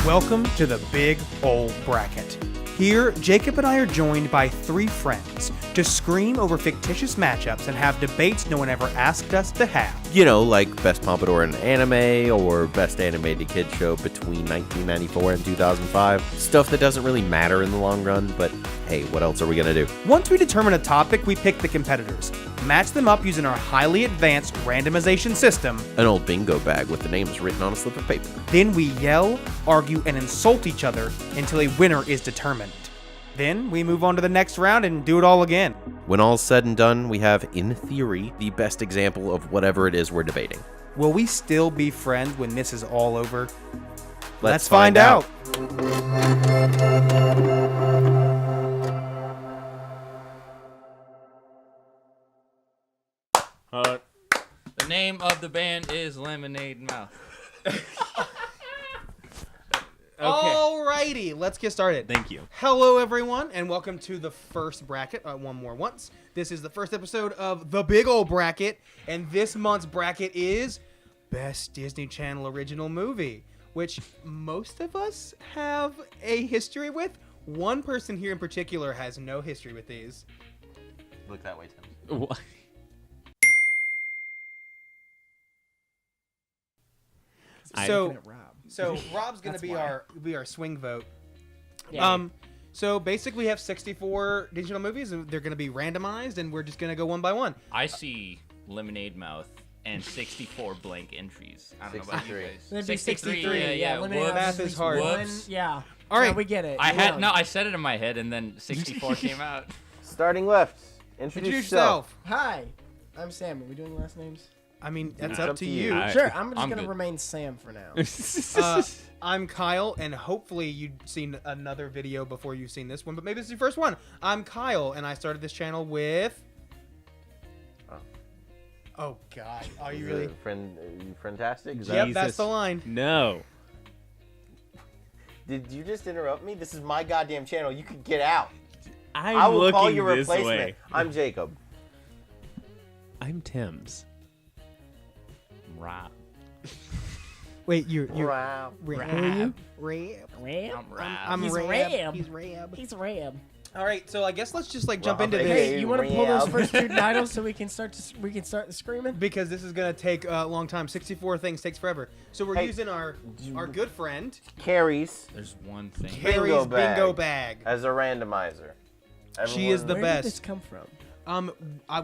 Welcome to the Big Ol' Bracket. Here, Jacob and I are joined by three friends to scream over fictitious matchups and have debates no one ever asked us to have. You know, like Best Pompadour in Anime or Best Animated Kids Show between 1994 and 2005. Stuff that doesn't really matter in the long run, but hey, what else are we gonna do? Once we determine a topic, we pick the competitors, match them up using our highly advanced randomization system. An old bingo bag with the names written on a slip of paper. Then we yell, argue, and insult each other until a winner is determined. Then we move on to the next round and do it all again. When all's said and done, we have, in theory, the best example of whatever it is we're debating. Will we still be friends when this is all over? Let's find out. The name of the band is Lemonade Mouth. Okay. Alrighty, let's get started. Thank you. Hello, everyone, and welcome to the first bracket. One more once. This is the first episode of the Big Ol' Bracket, and this month's bracket is Best Disney Channel Original Movie, which most of us have a history with. One person here in particular has no history with these. Look that way, Tim. What? So Rob's gonna be our swing vote. Yeah. So basically we have 64 digital movies and they're gonna be randomized and we're just gonna go one by one. I see Lemonade Mouth and 64 blank entries. I don't know about you 63. guys. It'd be 63. Yeah. Lemonade Whoops. Math is hard. Whoops. Yeah. All right. Yeah, we get it. I said it in my head and then 64 came out. Starting left. Introduce yourself. Hi, I'm Sam. Are we doing last names? I mean, that's It's up to you. Sure. I'm just I'm gonna good. remain Sam for now. I'm Kyle, and hopefully you've seen another video before you've seen this one, but maybe this is your first one. I'm Kyle, and I started this channel with... Oh, God. Are you really... Friendtastic? Is Yep, that... that's the line. No. Did you just interrupt me? This is my goddamn channel. You could get out. I'm I will looking call your this replacement. way. I'm Jacob. I'm Tim's. Rob. Wait, you're... Wow. Who are Rab. you? Ram. I'm Rob. I'm He's Rab. Ram. He's Rab. He's Ram. All right, so I guess let's just jump into Rob, this. okay. Hey, you want to pull those Ram. first two titles so we can start the screaming? Because this is going to take a long time. 64 things takes forever. So we're Hey, using our good friend, Carries There's one thing. Carrie's bag. bingo bag. as a randomizer. She is the Where best. did this come from?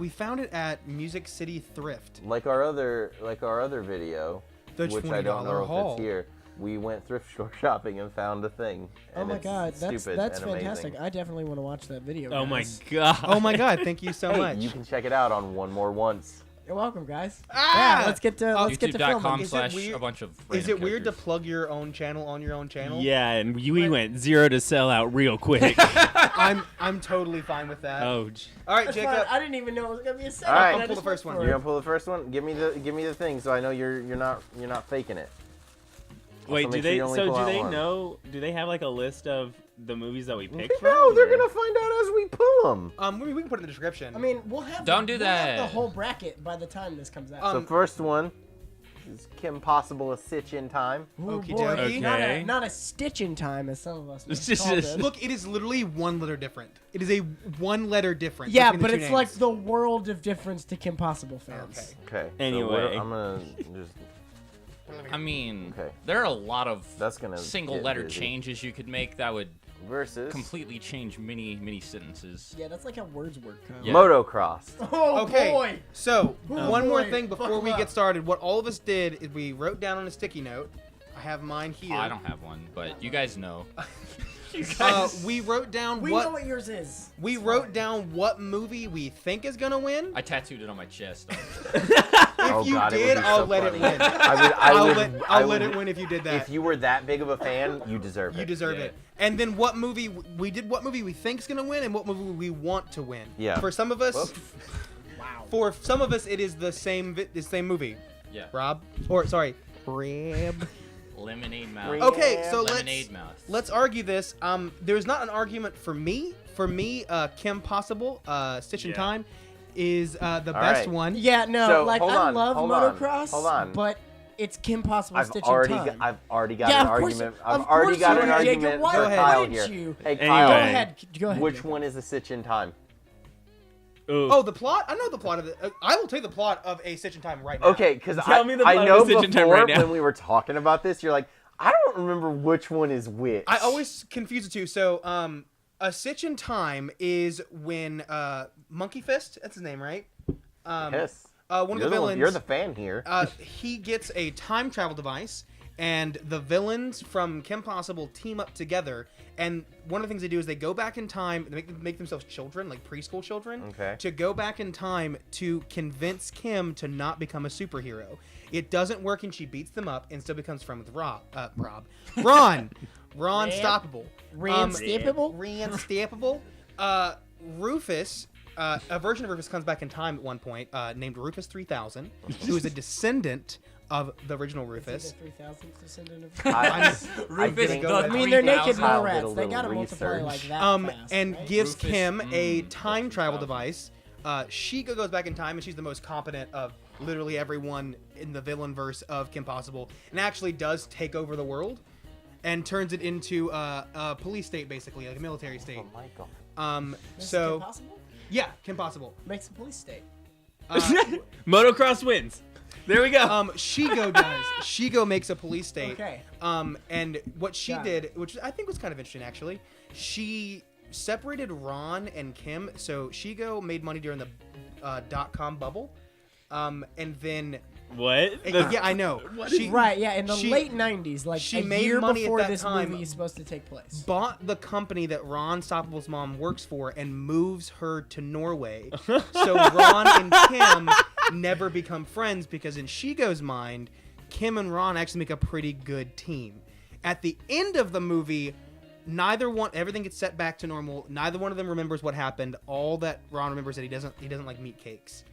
We found it at Music City Thrift. Like our other video, The which $20 I don't know haul. if it's here. We went thrift store shopping and found a thing. Oh and my it's God, stupid that's and fantastic. amazing. I definitely want to watch that video. Oh my guys. god. Oh my God! Thank you so Hey, much. you can check it out on One More Once. You're welcome, guys. Ah! Yeah, let's get to filming. YouTube.com Is it / weird- a bunch of Is it random weird to characters. plug your own channel on your own channel? Yeah, and we went 0 to sell out real quick. I'm totally fine with that. Oh, All right, That's Jacob. fine. I didn't even know it was gonna be a setup. All right. and I I'll pull just the first went one. for You it. gonna pull the first one? Give me the thing so I know you're not faking it. wait, Also, do make sure they you only pull out one. know? Do they have like a list of the movies that we picked from? No, they're or- gonna find out as we pull them. We can put it in the description. I mean, we'll have Don't do we'll have the that. whole bracket by the time this comes out. The first one is Kim Possible a Stitch in Time. Ooh, Okie boy. dokie. Okay. Not a stitch in time, as some of us It's might just- call it. look, it is literally one letter different. It is a one letter difference. Yeah, between but the two it's like names. the world of difference to Kim Possible fans. Okay. Okay. Anyway. I'm gonna just. I mean, Okay. there are a lot of That's gonna single get letter busy. changes you could make that would Versus completely change many sentences. Yeah, that's like how words work, Kyle. Yeah. Motocross. Oh Okay, boy! so one more boy. thing before Buckle we up. get started. What all of us did is we wrote down on a sticky note. I have mine here. Oh, I don't have one, but you guys know. We wrote down We know what what yours is. we It's wrote fine. down what movie we think is gonna win. I tattooed it on my chest. If you God, it would did, be I'll so let funny. it win. I I'll let would- it win if you did that. If you were that big of a fan, you deserve it. You deserve Yeah. it. And then what movie we did? What movie we think's gonna win, and what movie we want to win. Yeah. For some of us, Whoop. Wow. for some of us, it is the same movie. Yeah. Rob, or sorry, Rab. Lemonade Mouth. Okay, so Lemonade Mouth. let's argue this. There's not an argument for me. For me, Kim Possible, Stitch in Yeah. Time, is the best right. one. Yeah, no, So, like hold I on, love hold on, motocross, hold on. but it's Kim Possible I've Stitch already, in Time. I've already got Yeah, an of course- argument. of I've already course got you an do, Jacob. argument Why for Kyle wouldn't here. you? Hey, Anyway. Kyle, Go ahead. Go ahead. which Jacob. one is a Stitch in Time? Ooh. Oh, the plot? I know the plot of it. I will take the plot of A Stitch in Time right now. Okay, because Tell me the I plot know of Stitch in Time before right now. when we were talking about this, you're like, I don't remember which one is which. I always confuse the two. So, A Stitch in Time is when Monkey Fist, that's his name, right? Yes. One of the villains. You're the fan here. He gets a time travel device, and the villains from Kim Possible team up together. And one of the things they do is they go back in time, they make themselves children, like preschool children, Okay. to go back in time to convince Kim to not become a superhero. It doesn't work, and she beats them up and still becomes friends with Ron. Ron Stoppable. Reinstappable? Reinstappable. Rufus, a version of Rufus comes back in time at one point, named Rufus 3000, who is a descendant of the original Rufus. Is he the 3000th descendant of Rufus didn't the go I with mean, they're naked 3000. Kyle mole did a rats. They little gotta multiply research. like that fast, And right? gives Rufus, Kim a the time travel 3000. device. Sheikah goes back in time, and she's the most competent of literally everyone in the villain verse of Kim Possible, and actually does take over the world, and turns it into a police state, basically, like a military state. Oh my God. This is So Kim Possible? yeah, Kim Possible. Makes a police state. Motocross wins. There we go. Shigo does. Shigo makes a police state. Okay. And what she Got did, which I think was kind of interesting actually, she separated Ron and Kim. So Shigo made money during the .com bubble, and then what? yeah, I know. She Right, yeah, in the she late 90s, like she a made year money at before that this time. movie is supposed to take place. bought the company that Ron Stoppable's mom works for and moves her to Norway. So Ron and Kim never become friends because in Shigo's mind, Kim and Ron actually make a pretty good team. At the end of the movie, everything gets set back to normal. Neither one of them remembers what happened. All that Ron remembers is that he doesn't like meat cakes.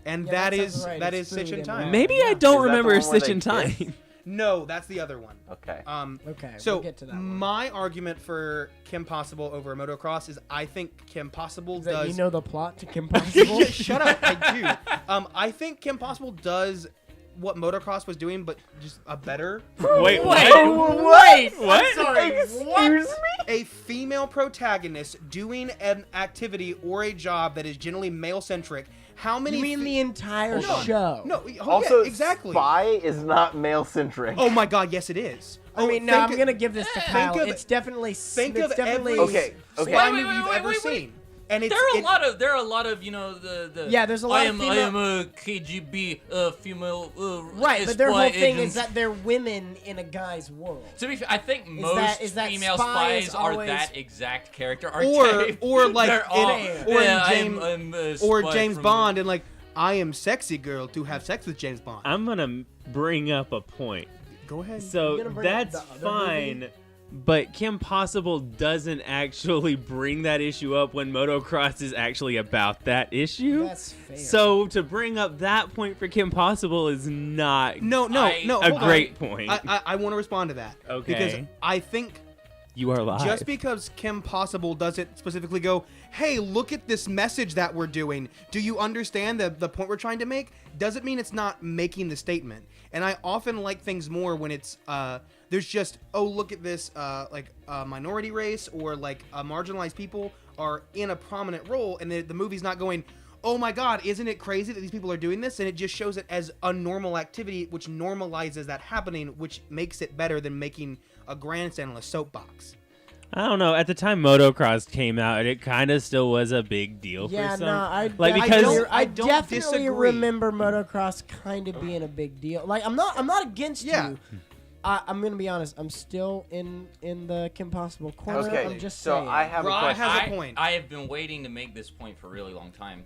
And Yeah, that sounds is right. that It's is Stitch in food Time. and Maybe I Yeah. don't Is that the remember one where Stitch they in kiss? Time. No, that's the other one. Okay. Okay, So we'll get to that one. my argument for Kim Possible over Motocross is I think Kim Possible Is that does. you know the plot to Kim Possible? Yeah, shut up! I do. I think Kim Possible does what Motocross was doing, but just a better. Wait, Wait, what? wait! What? I'm sorry. Excuse me? A female protagonist doing an activity or a job that is generally male-centric. How many? You mean the entire Hold on. show? No. Also, yeah, exactly. Spy is not male-centric. Oh my God! Yes, it is. I mean, no, think I'm of- gonna give this to Kyle. of- it's definitely. Think it's of definitely. every Okay, okay. spy Wait, movie you've wait, ever wait, wait. seen, and it's There are a lot of you know the Yeah, there's a lot I of am female- a KGB female Right, but their spy whole thing agent. is that they're women in a guy's world. To be fair, I think most is that female spies spies are always- that exact character or archetype. like They're all, or in yeah, James I'm a or spy James from- Bond and like I am sexy girl to have sex with James Bond. I'm gonna bring up a point. Go ahead. So gonna bring up that's the other fine, movie? but Kim Possible doesn't actually bring that issue up when Motocross is actually about that issue. That's fair. So to bring up that point for Kim Possible is not no, I- no. a hold great on. point. I want to respond to that. Okay. Because I think You are live. just because Kim Possible doesn't specifically go, hey, look at this message that we're doing. Do you understand the point we're trying to make? Doesn't mean it's not making the statement. And I often like things more when it's there's just, oh, look at this, like a minority race or like marginalized people are in a prominent role, and the movie's not going, oh my God, isn't it crazy that these people are doing this? And it just shows it as a normal activity, which normalizes that happening, which makes it better than making a grandstand on a soapbox. I don't know. At the time Motocross came out, it kind of still was a big deal yeah, for some. no, I like I because don't- I don't definitely disagree. remember motocross kind of being a big deal. Like I'm not against Yeah. you. I'm gonna be honest. I'm still in the Kim Possible corner. Okay, I'm just so saying. I have a Ra question. has a point. I have been waiting to make this point for a really long time.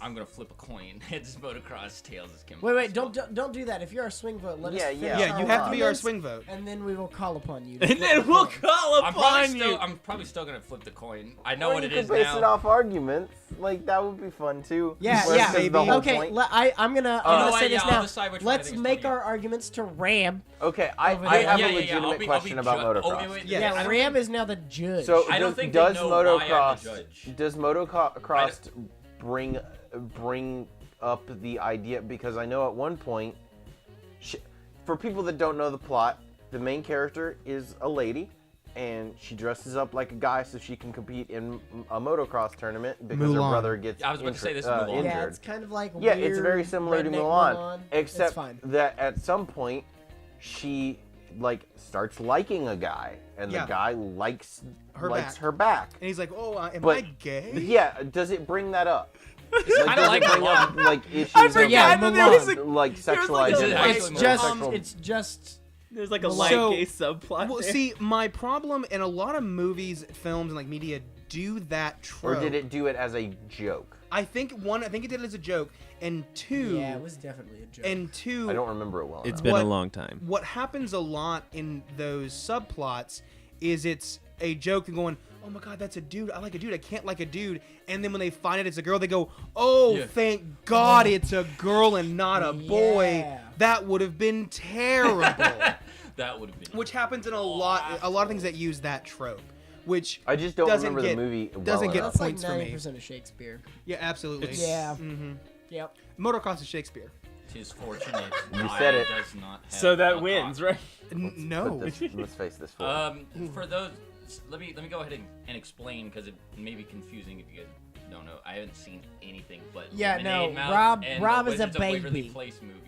I'm gonna flip a coin. It's Motocross, tails is Kim. Wait, Possible. don't do that. If you're our swing vote, let us Yeah, finish yeah. Yeah, our you have to be our arguments, swing vote. and then we will call upon you. and then we'll call I'm upon you. probably still gonna flip the coin. I know Or what you it could is base now. it off arguments. Like that would be fun too. Yeah, Where yeah. it's the whole Okay, point. I'm gonna know say what? this Yeah, I'll now. decide which one I Let's think is make funnier. our arguments to Ram. Okay, I Over have there. a Yeah, legitimate I'll be question about ju- motocross. wait, Yeah, I Yeah, don't Ram think- is now the judge. So I don't does, think they does know why I'm the motocross judge. does motocross bring up the idea, because I know at one point For people that don't know the plot, the main character is a lady, and she dresses up like a guy so she can compete in a motocross tournament because Mulan. her brother gets I was about to say this is Mulan. injured. Yeah, it's kind of like Yeah, weird it's very similar to redneck Mulan, It's except fine. that at some point she starts liking a guy, and Yeah. the guy likes Her her back. back. And he's like, "Oh, am But- I gay?" Yeah, does it bring that up? kinda does like it bring up Mulan. like issues I of forgot that there was a like there was sexualizing? like a- like, It's homosexual- It's just there's like a So- light gay subplot. Well, there. see, my problem in a lot of movies, films, and like media do that or trope. did it do it as a joke? I think it did it as a joke, and two, yeah, it was definitely a joke. and two, I don't remember it well. It's enough. been What- a long time. what happens a lot in those subplots is it's a joke and going, "Oh my god, that's a dude. I like a dude. I can't like a dude." And then when they find it, it's a girl. They go, "Oh, Yeah. thank God, it's a girl and not a boy. Yeah. That would have been terrible." That would have been. Which happens in a lot of things that use that trope. Which I just don't doesn't remember get- the movie. doesn't well get enough. That's like points for me. 90% of Shakespeare. yeah, absolutely. It's- Yeah. Mm-hmm. Yep. Motocross is Shakespeare. Tis fortunate. You said it. Does not have So that a wins, cock. right? No. Let's face this. Forward. For those, let me go ahead and explain because it may be confusing if you guys don't know. I haven't seen anything but Yeah, Lemonade no, Mouth and Rob the is a Wizards of Waverly baby. Place movie.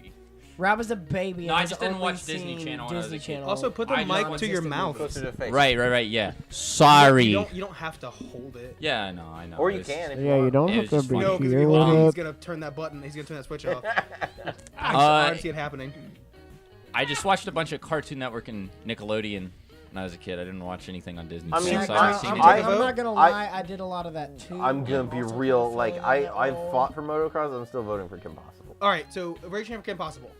Rob is a baby. No, and I has just didn't only watch Disney seen Channel when I was Disney a kid. Channel. Also, put the I just mic want to your non-existent mouth. movies. Closer to the face. Right. Yeah. Sorry. You don't have to hold it. Yeah, I know. Or you It's- can if Yeah, you you don't It have was to just be funny. No, because here he's with gonna turn that button. He's gonna turn that switch off. I Uh, can see it happening. I just watched a bunch of Cartoon Network and Nickelodeon when I was a kid. I didn't watch anything on Disney. I mean, Channel, so I I- haven't seen I'm, any. vote? I'm not gonna lie, I did a lot of that too. I'm gonna be Also real. kinda Like fell in that I've role. fought for motocross. I'm still voting for Kim Possible. All right, so Rage Champ Kim Possible.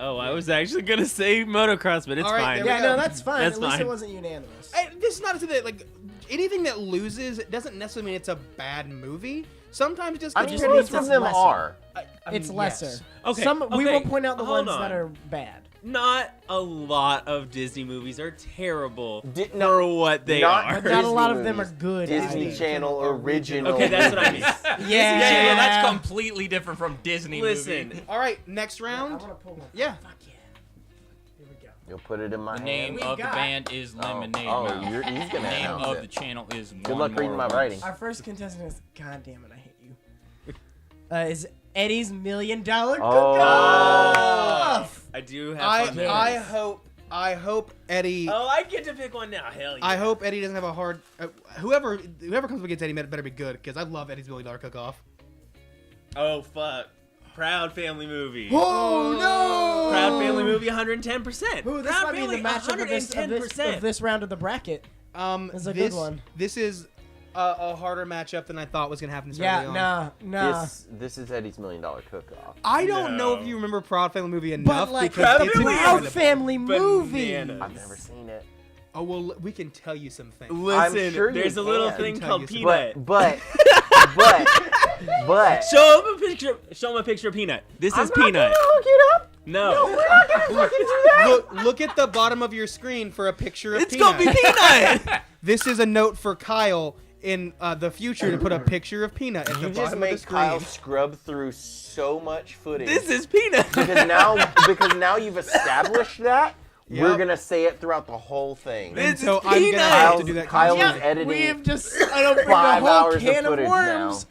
Oh, I was actually gonna say motocross, but it's All right, fine. there we Yeah, go. no, that's fine. That's At least fine. it wasn't unanimous. This is not to say that like anything that loses doesn't necessarily mean it's a bad movie. Sometimes it just I gets mean, just pretty means most of it's them lesser. are. It's lesser. yes. Okay, We okay, will point out the hold ones on. that are bad. Not a lot of Disney movies are terrible No, for what they not are. But not a Disney lot of them are movies. good. Disney either. Channel original. Okay, that's what I mean. Yeah, that's completely different from Disney Listen, movie. All right, next I round. want to pull one. Yeah. Fuck yeah. Here we go. You'll put it in my The name hand. of the got- band is Lemonade Mouth. He's The gonna name announce of it. the channel is Good luck reading my writing. Our first contestant is, God damn it, I hate you. Is Eddie's $1 Million Cook-Off. I do have fun there. I hope Eddie. Oh, I get to pick one now. Hell yeah. I hope Eddie doesn't have a hard. Whoever comes up against Eddie better be good because I love Eddie's $1 Million Cook-Off. Oh fuck. Proud Family movie. Oh no! Proud Family movie 110%. Ooh, this Proud might be the Family, matchup of this round of the bracket. That's a good one. This is a harder matchup than I thought was gonna happen. This early on. Nah. This is Eddie's $1 Million Cook-Off. I don't know if No. you remember Proud Family movie enough But like because Proud it's Family- Proud incredible. Family movie. Bananas. I've never seen it. Oh well, we can tell you some things. Listen, sure you there's a little can. thing Tell called you some- Peanut. But Show him a picture. Show him a picture of Peanut. This is Peanut. Look it up. No, Look at the bottom of your screen for a picture of it's Peanut. gonna be Peanut. This is a note for Kyle in the future to put a picture of Peanut at the You just bottom of the made screen. Kyle scrub through so much footage. This is Peanut. because now you've established that. We're Yep. gonna say it throughout the whole thing. And This so is I'm gonna Peanut. have to do that. Kyle's constantly. editing. We have just opened a 5 whole hours of can of footage worms.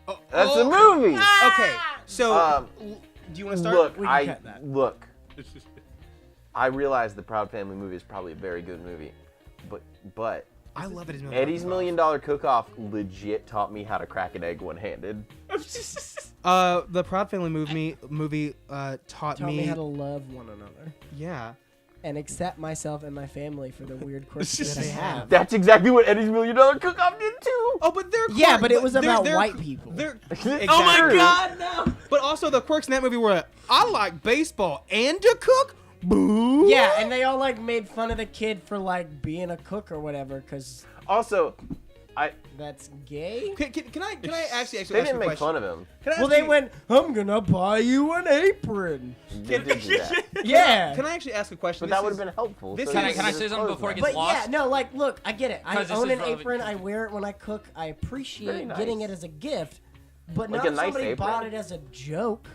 Oh, That's oh, the movie. Okay, so do you want to start? Look, We can cut that. look. I realize the Proud Family movie is probably a very good movie, but I love it. Eddie's $1 Million Cook-Off legit taught me how to crack an egg one-handed. The Proud Family movie taught Taught me how to love one another yeah. and accept myself and my family for the weird quirks that I have. That's exactly what Eddie's $1 Million Cook-Off did too. Oh, but they're Yeah, quirk- but it was they're- about they're- white people. They're, Oh my exactly. God, no. But also the quirks in that movie were I like baseball and to cook. Boo. Yeah, and they all like made fun of the kid for like being a cook or whatever, cause Also, that's gay. Can I actually they ask you a didn't make question? fun of him. Can I Well, ask they you- went, I'm gonna buy you an apron. They did do that. Yeah. Can I actually ask a question? But that This would is- have been helpful. this so is- he Can I could say something disclose before it that. gets But lost? yeah, no, like, look, I get it. I 'Cause this own is an relevant. apron. I wear it when I cook. I appreciate Very nice. getting it as a gift. But Like not a nice somebody apron. bought it as a joke.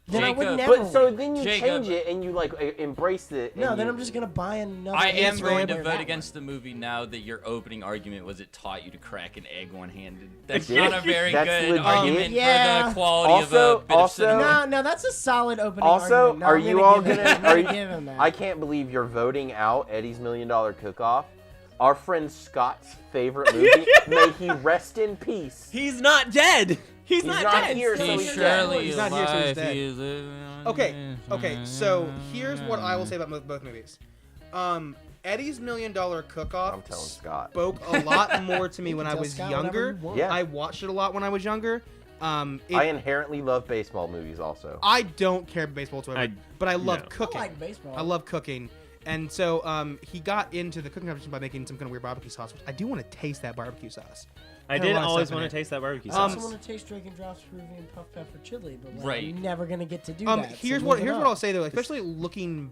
Then I would Jacob. never. But so win. then you Jacob. change it and you like embrace it. No, and then you- I'm just gonna buy another. I am answer going and to wear vote that against the movie now that your opening argument was it taught you to crack an egg one-handed. That's Yeah, not a very that's good legit. argument Yeah. for the quality Also- of a bit of cinema. one. No, that's a solid opening Also, argument. No, are I'm you gonna all give him- gonna? I'm Are you, give him that. I can't believe you're voting out Eddie's $1 Million Cook-Off. Our friend Scott's favorite movie. May he rest in peace. He's not dead. He's not dead. here, so He's he's surely He's not here, so he's alive. dead. He is living on Okay, so here's what I will say about both movies. Eddie's $1 Million Cook-Off I'm telling Scott. spoke a lot more to me when I tell was Scott whatever younger. you want. Yeah. I watched it a lot when I was younger. I inherently love baseball movies also. I don't care about baseball whatsoever, but I love no. cooking. I like baseball. I love cooking. And so he got into the cooking competition by making some kind of weird barbecue sauce, which I do want to taste that barbecue sauce. I Got a did lot of always stuff in want it. to taste that barbecue I sauce. also want to taste Drake and Drop's Peruvian puffed pepper chili, but Right. I'm never gonna get to do that. Here's so what moving here's what on. I'll say though, especially looking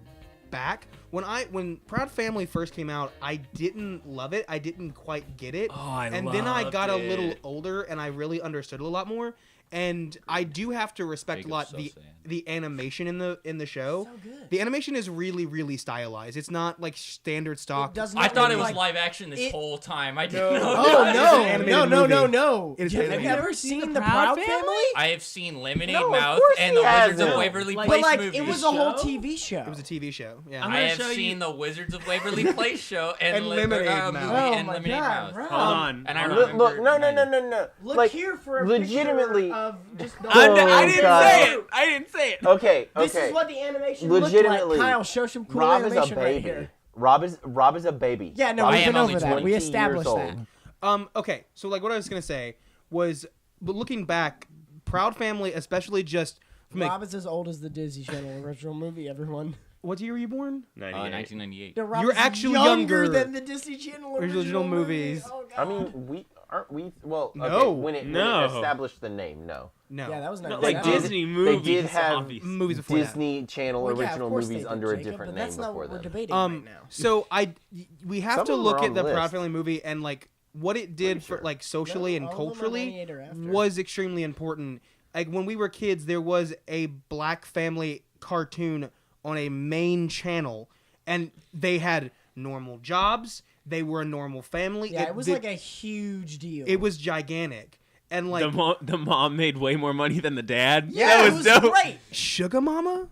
back when Proud Family first came out, I didn't love it. I didn't quite get it. Oh, I and then I loved got a little it. older and I really understood it a lot more. And I do have to respect Jacob's a lot so the sad. the animation in the show. So good. The animation is really really stylized. It's not like standard stock. It does I not thought it look was like- live action this it- whole time. I didn't know. Oh It's an no! animated No! No! No! movie. No! It is Have animated. you ever seen the Proud Family? I have seen Lemonade No, of Mouth course and he the Wizards of hasn't. Waverly Like- Place But like, movie. it was a whole Show? TV show. It was a TV show. Yeah. I'm I gonna have show seen you- the Wizards of Waverly Place show and, And Lemonade Mouth. movie Oh and my Lemonade God, Mouth. bro. Hold on. And I hold Look, on. remember. look, no. Look like, here for a legitimately. picture of just the I didn't God. say it. I didn't say it. Okay, This okay. is what the animation Legitimately, looked like. Kyle, show some cool Rob is a animation right baby. here. Rob is a baby. Yeah, no, Rob we've is been only over that. 20 We years established old. that. Okay, so like what I was gonna say was, but looking back, Proud Family, especially just from Rob is as old as the Disney Channel original movie, everyone. what year were you born? 1998. No, Rob You're is actually younger younger. than the Disney Channel Original movies. Oh, God. I mean, we aren't we? Well, okay, No. when it No. established the name, no. No. Yeah, that was No, not like They did- Disney They movies. did have obvious. movies before that. Disney Channel Well, yeah, of original course they movies did, under a Jacob, different but name that's not before what we're then. debating right now. So we have Some to of them look are on at the the Proud list. Family movie and like what it did for sure. like socially and No, all of them are culturally 98 or after. was extremely important. Like when we were kids, there was a black family cartoon on a main channel, and they had normal jobs. They were a normal family. Yeah, it was like a huge deal. it was gigantic, and like The mom made way more money than the dad. yeah, that it was was dope. great. Sugar Mama,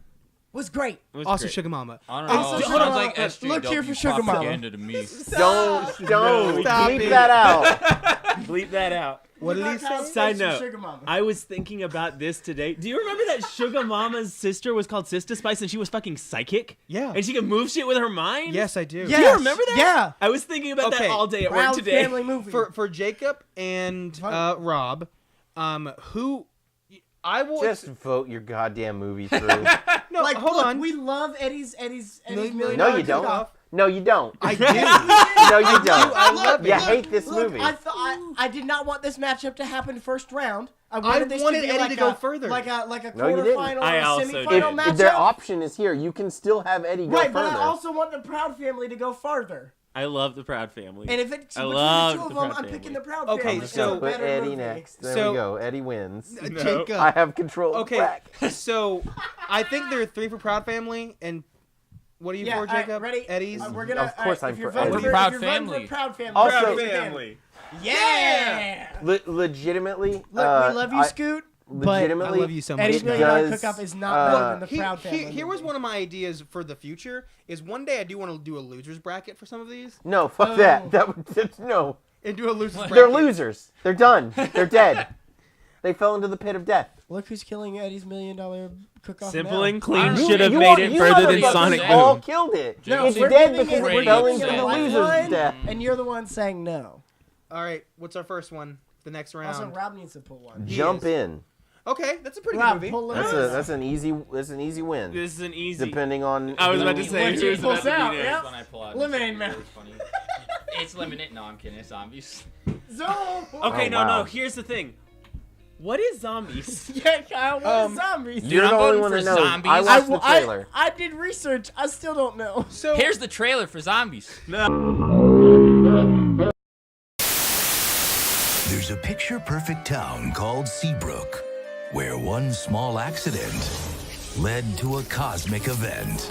was great. It was also great. Sugar Mama. I don't know. Also, it Sugar sounds Mama, like SJW look here for Sugar Mama. propaganda to me. Don't Stop bleep it. that out. Bleep that out. What did he About Kyle's say? Side face for note, Sugar Mama. I was thinking about this today. Do you remember that Sugar Mama's sister was called Sister Spice and she was fucking psychic? Yeah. And she could move shit with her mind? Yes, I do. Yes. Do you remember that? Yeah. I was thinking about Okay. that all day at work Proud today. family movie. For Jacob and Rob, who I will Just vote your goddamn movie through. no like, hold look, on. we love Eddie's Million Million No, Dollar you don't. Cook-Off. No, you don't. I do. No, you don't. I love You it. hate this Look, movie. I did not want this matchup to happen first round. I wanted, this wanted to be Eddie like to go a, further. like a No, you didn't. quarterfinal I or a also semifinal didn't. matchup. If their option is here, you can still have Eddie go right, further. but I also want the Proud family to go farther. I love the Proud Family. And if it's I between love the two of the them, Proud I'm Family. picking the Proud Okay, family. It's so- a Put better Eddie movie. next. There So- we go. Eddie wins. Jacob. I have control. Okay, Crack. so I think there are 3 for Proud Family, and what are you Yeah, for, all right, Jacob? ready? Eddie's. We're gonna. Of course all I'm if you're for voting Eddie. We're if Proud you're voting Family. For Proud family. Also- raise your hand. Yeah. Legitimately. Look, we love you, Scoot. But Legitimately. I love you so much. Eddie's It Million Dollar does, Cook-Off is not better than the He- Proud he- family. here was movie. one of my ideas for the future. Is one day I do want to do a losers bracket for some of these, No, fuck that. That's no. and do a losers bracket. They're losers. They're done. They're dead. They fell into the pit of death. Look who's killing Eddie's $1 Million Cook-Off Simple now. and I clean don't should have You made all- it you further than motherfuckers Sonic all Boom. killed it. No, it's we're dead giving because it- it fell we're into giving the it loser's one, death. And you're the one saying no. All right, what's our first one? The next round. Also, Rob needs to pull one. He Jump is. in. Okay, that's a pretty Rob, good movie. pull That's it. that's an easy win. This is an easy. Depending on. I was about to who- say, Once he here's pulls about to out, be yeah. next. When I pull out Lemonade it's Mouth. really funny. It's Lemonade. No, I'm kidding. It's zombies. So, Okay, Oh, no, wow. no. Here's the thing. What is zombies? yeah, Kyle, what is zombies? You're I'm the only voting one for that knows. zombies. I watched the I, trailer. I did research. I still don't know. So Here's the trailer for Zombies. There's a picture-perfect town called Seabrook, where one small accident led to a cosmic event.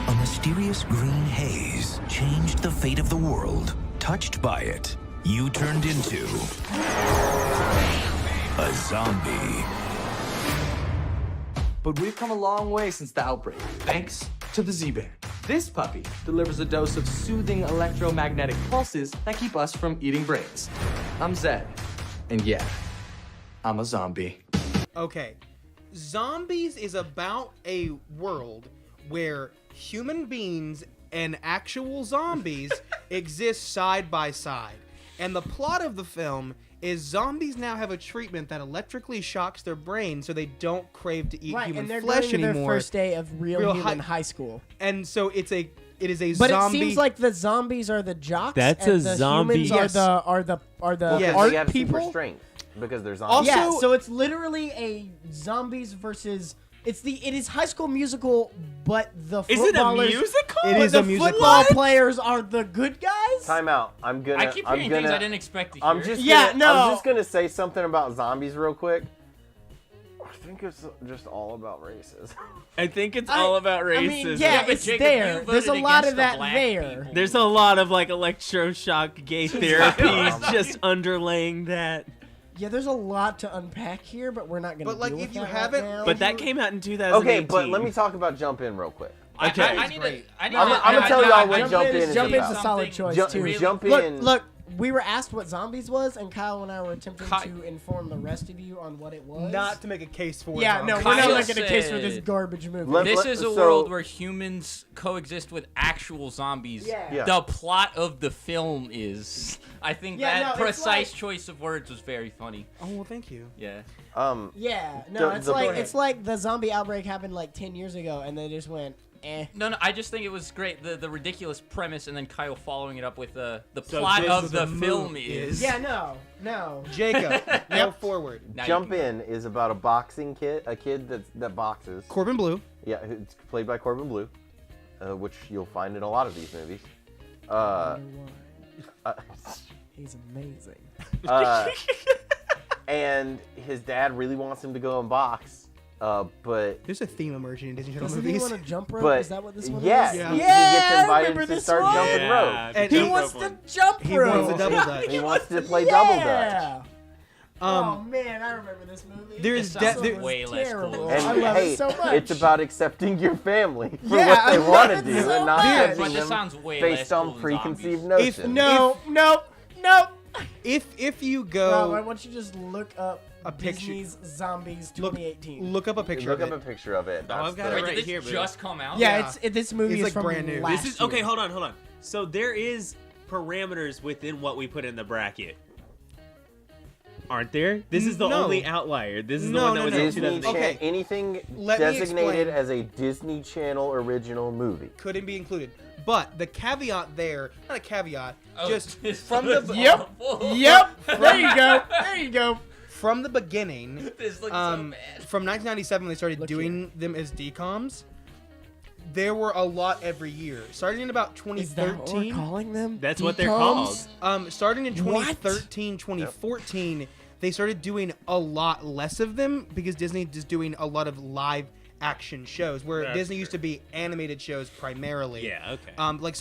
A mysterious green haze changed the fate of the world. Touched by it, you turned into a zombie. But we've come a long way since the outbreak, thanks to the Z-Bear. This puppy delivers a dose of soothing electromagnetic pulses that keep us from eating brains. I'm Zed, and yeah, I'm a zombie. Okay. Zombies is about a world where human beings and actual zombies exist side by side. And the plot of the film is zombies now have a treatment that electrically shocks their brain so they don't crave to eat Right, human and they're flesh going to their anymore. first day of real human high school. And so it is a But zombie. it seems like the zombies are the jocks. That's and a the zombie. Humans Yes. are the Yes. art They have super people. strength because they're Also- zombies. Yeah, so it's literally a zombies versus. It is High School Musical, but the Is it a footballers. musical? It but is the a musical. football players are the good guys. Time out. I'm gonna. I keep hearing things I didn't expect to hear. I'm just. Yeah, gonna, no. I'm just gonna say something about zombies real quick. I think it's just all about races. I think it's all about racism. I mean, yeah, but it's Jacob, there. you There's a voted lot against of the that black there. people. There's a lot of like electroshock gay therapies just underlaying that. Yeah, there's a lot to unpack here, but we're not gonna. But, like, deal if with you that haven't- right now. But that came out in 2018. Okay, but let me talk about Jump In real quick. Okay. I need Great. to. I need I'm to- gonna tell y'all what Jump Jump In In is is Jump In's a about. solid choice Jump, too. jump Look, In. look, we were asked what zombies was, and Kyle and I were attempting Ki- to inform the rest of you on what it was. not to make a case for Yeah, no, zombies. we're not Kyle making a case for this said- garbage movie. Let- This is a so- world where humans coexist with actual zombies. Yeah. Yeah. The plot of the film is. I think Yeah, that no, it's precise like- choice of words was very funny. Oh, well, thank you. Yeah. Yeah, no, it's Go like ahead. it's like the zombie outbreak happened like 10 years ago, and they just went, eh. No, I just think it was great. The ridiculous premise, and then Kyle following it up with the So plot this of is the a film movie. is. Yeah, no. Jacob, go forward. Now you Jump can- In is about a boxing kid, a kid that boxes. Corbin Blue. Yeah, it's played by Corbin Blue, which you'll find in a lot of these movies. He's amazing. And his dad really wants him to go and box, but There's a theme emerging in Disney Channel Doesn't he movies. want to jump rope? but is that what this one yeah, is? Yeah. he Yeah, gets I invited remember to this start one. jumping Yeah, rope. the And He jump wants rope to one. jump He rope. wants a double dutch. He wants to play double dutch. Yeah. Oh Um, man, I remember this movie. there's It sounds de- there- It was way less terrible. cool. And I love hey, it so much. it's about accepting your family for Yeah, what I they love want to it do so and not much. judging But this them sounds way based less on cool than preconceived zombies. notions. No. if you Rob, go why don't you just look up A picture. Disney's Zombies look 2018? look up a picture Look of up it. a picture of it. Oh, I've got the- it Wait, right did here, this but- just come out? yeah, Yeah. this movie It's is like from brand new. last This is year. okay. Hold on. So there is parameters within what we put in the bracket, aren't there? This is the No. only outlier. This is the No, one that no, was no. in Disney 2008. Okay. anything Let me designated explain. as a Disney Channel original movie. Couldn't be included. But the caveat there, not a caveat, Oh, just this from looks the awful. Yep. There you go. from the beginning, This looks so from bad. 1997 when they started Look doing them as DComs, there were a lot every year. Starting in about Is that what we're 2013, calling them? That's what they're DComs? called. starting in What? 2013, 2014, they started doing a lot less of them because Disney is doing a lot of live action shows where That's Disney used to be animated shows primarily. Yeah. Okay.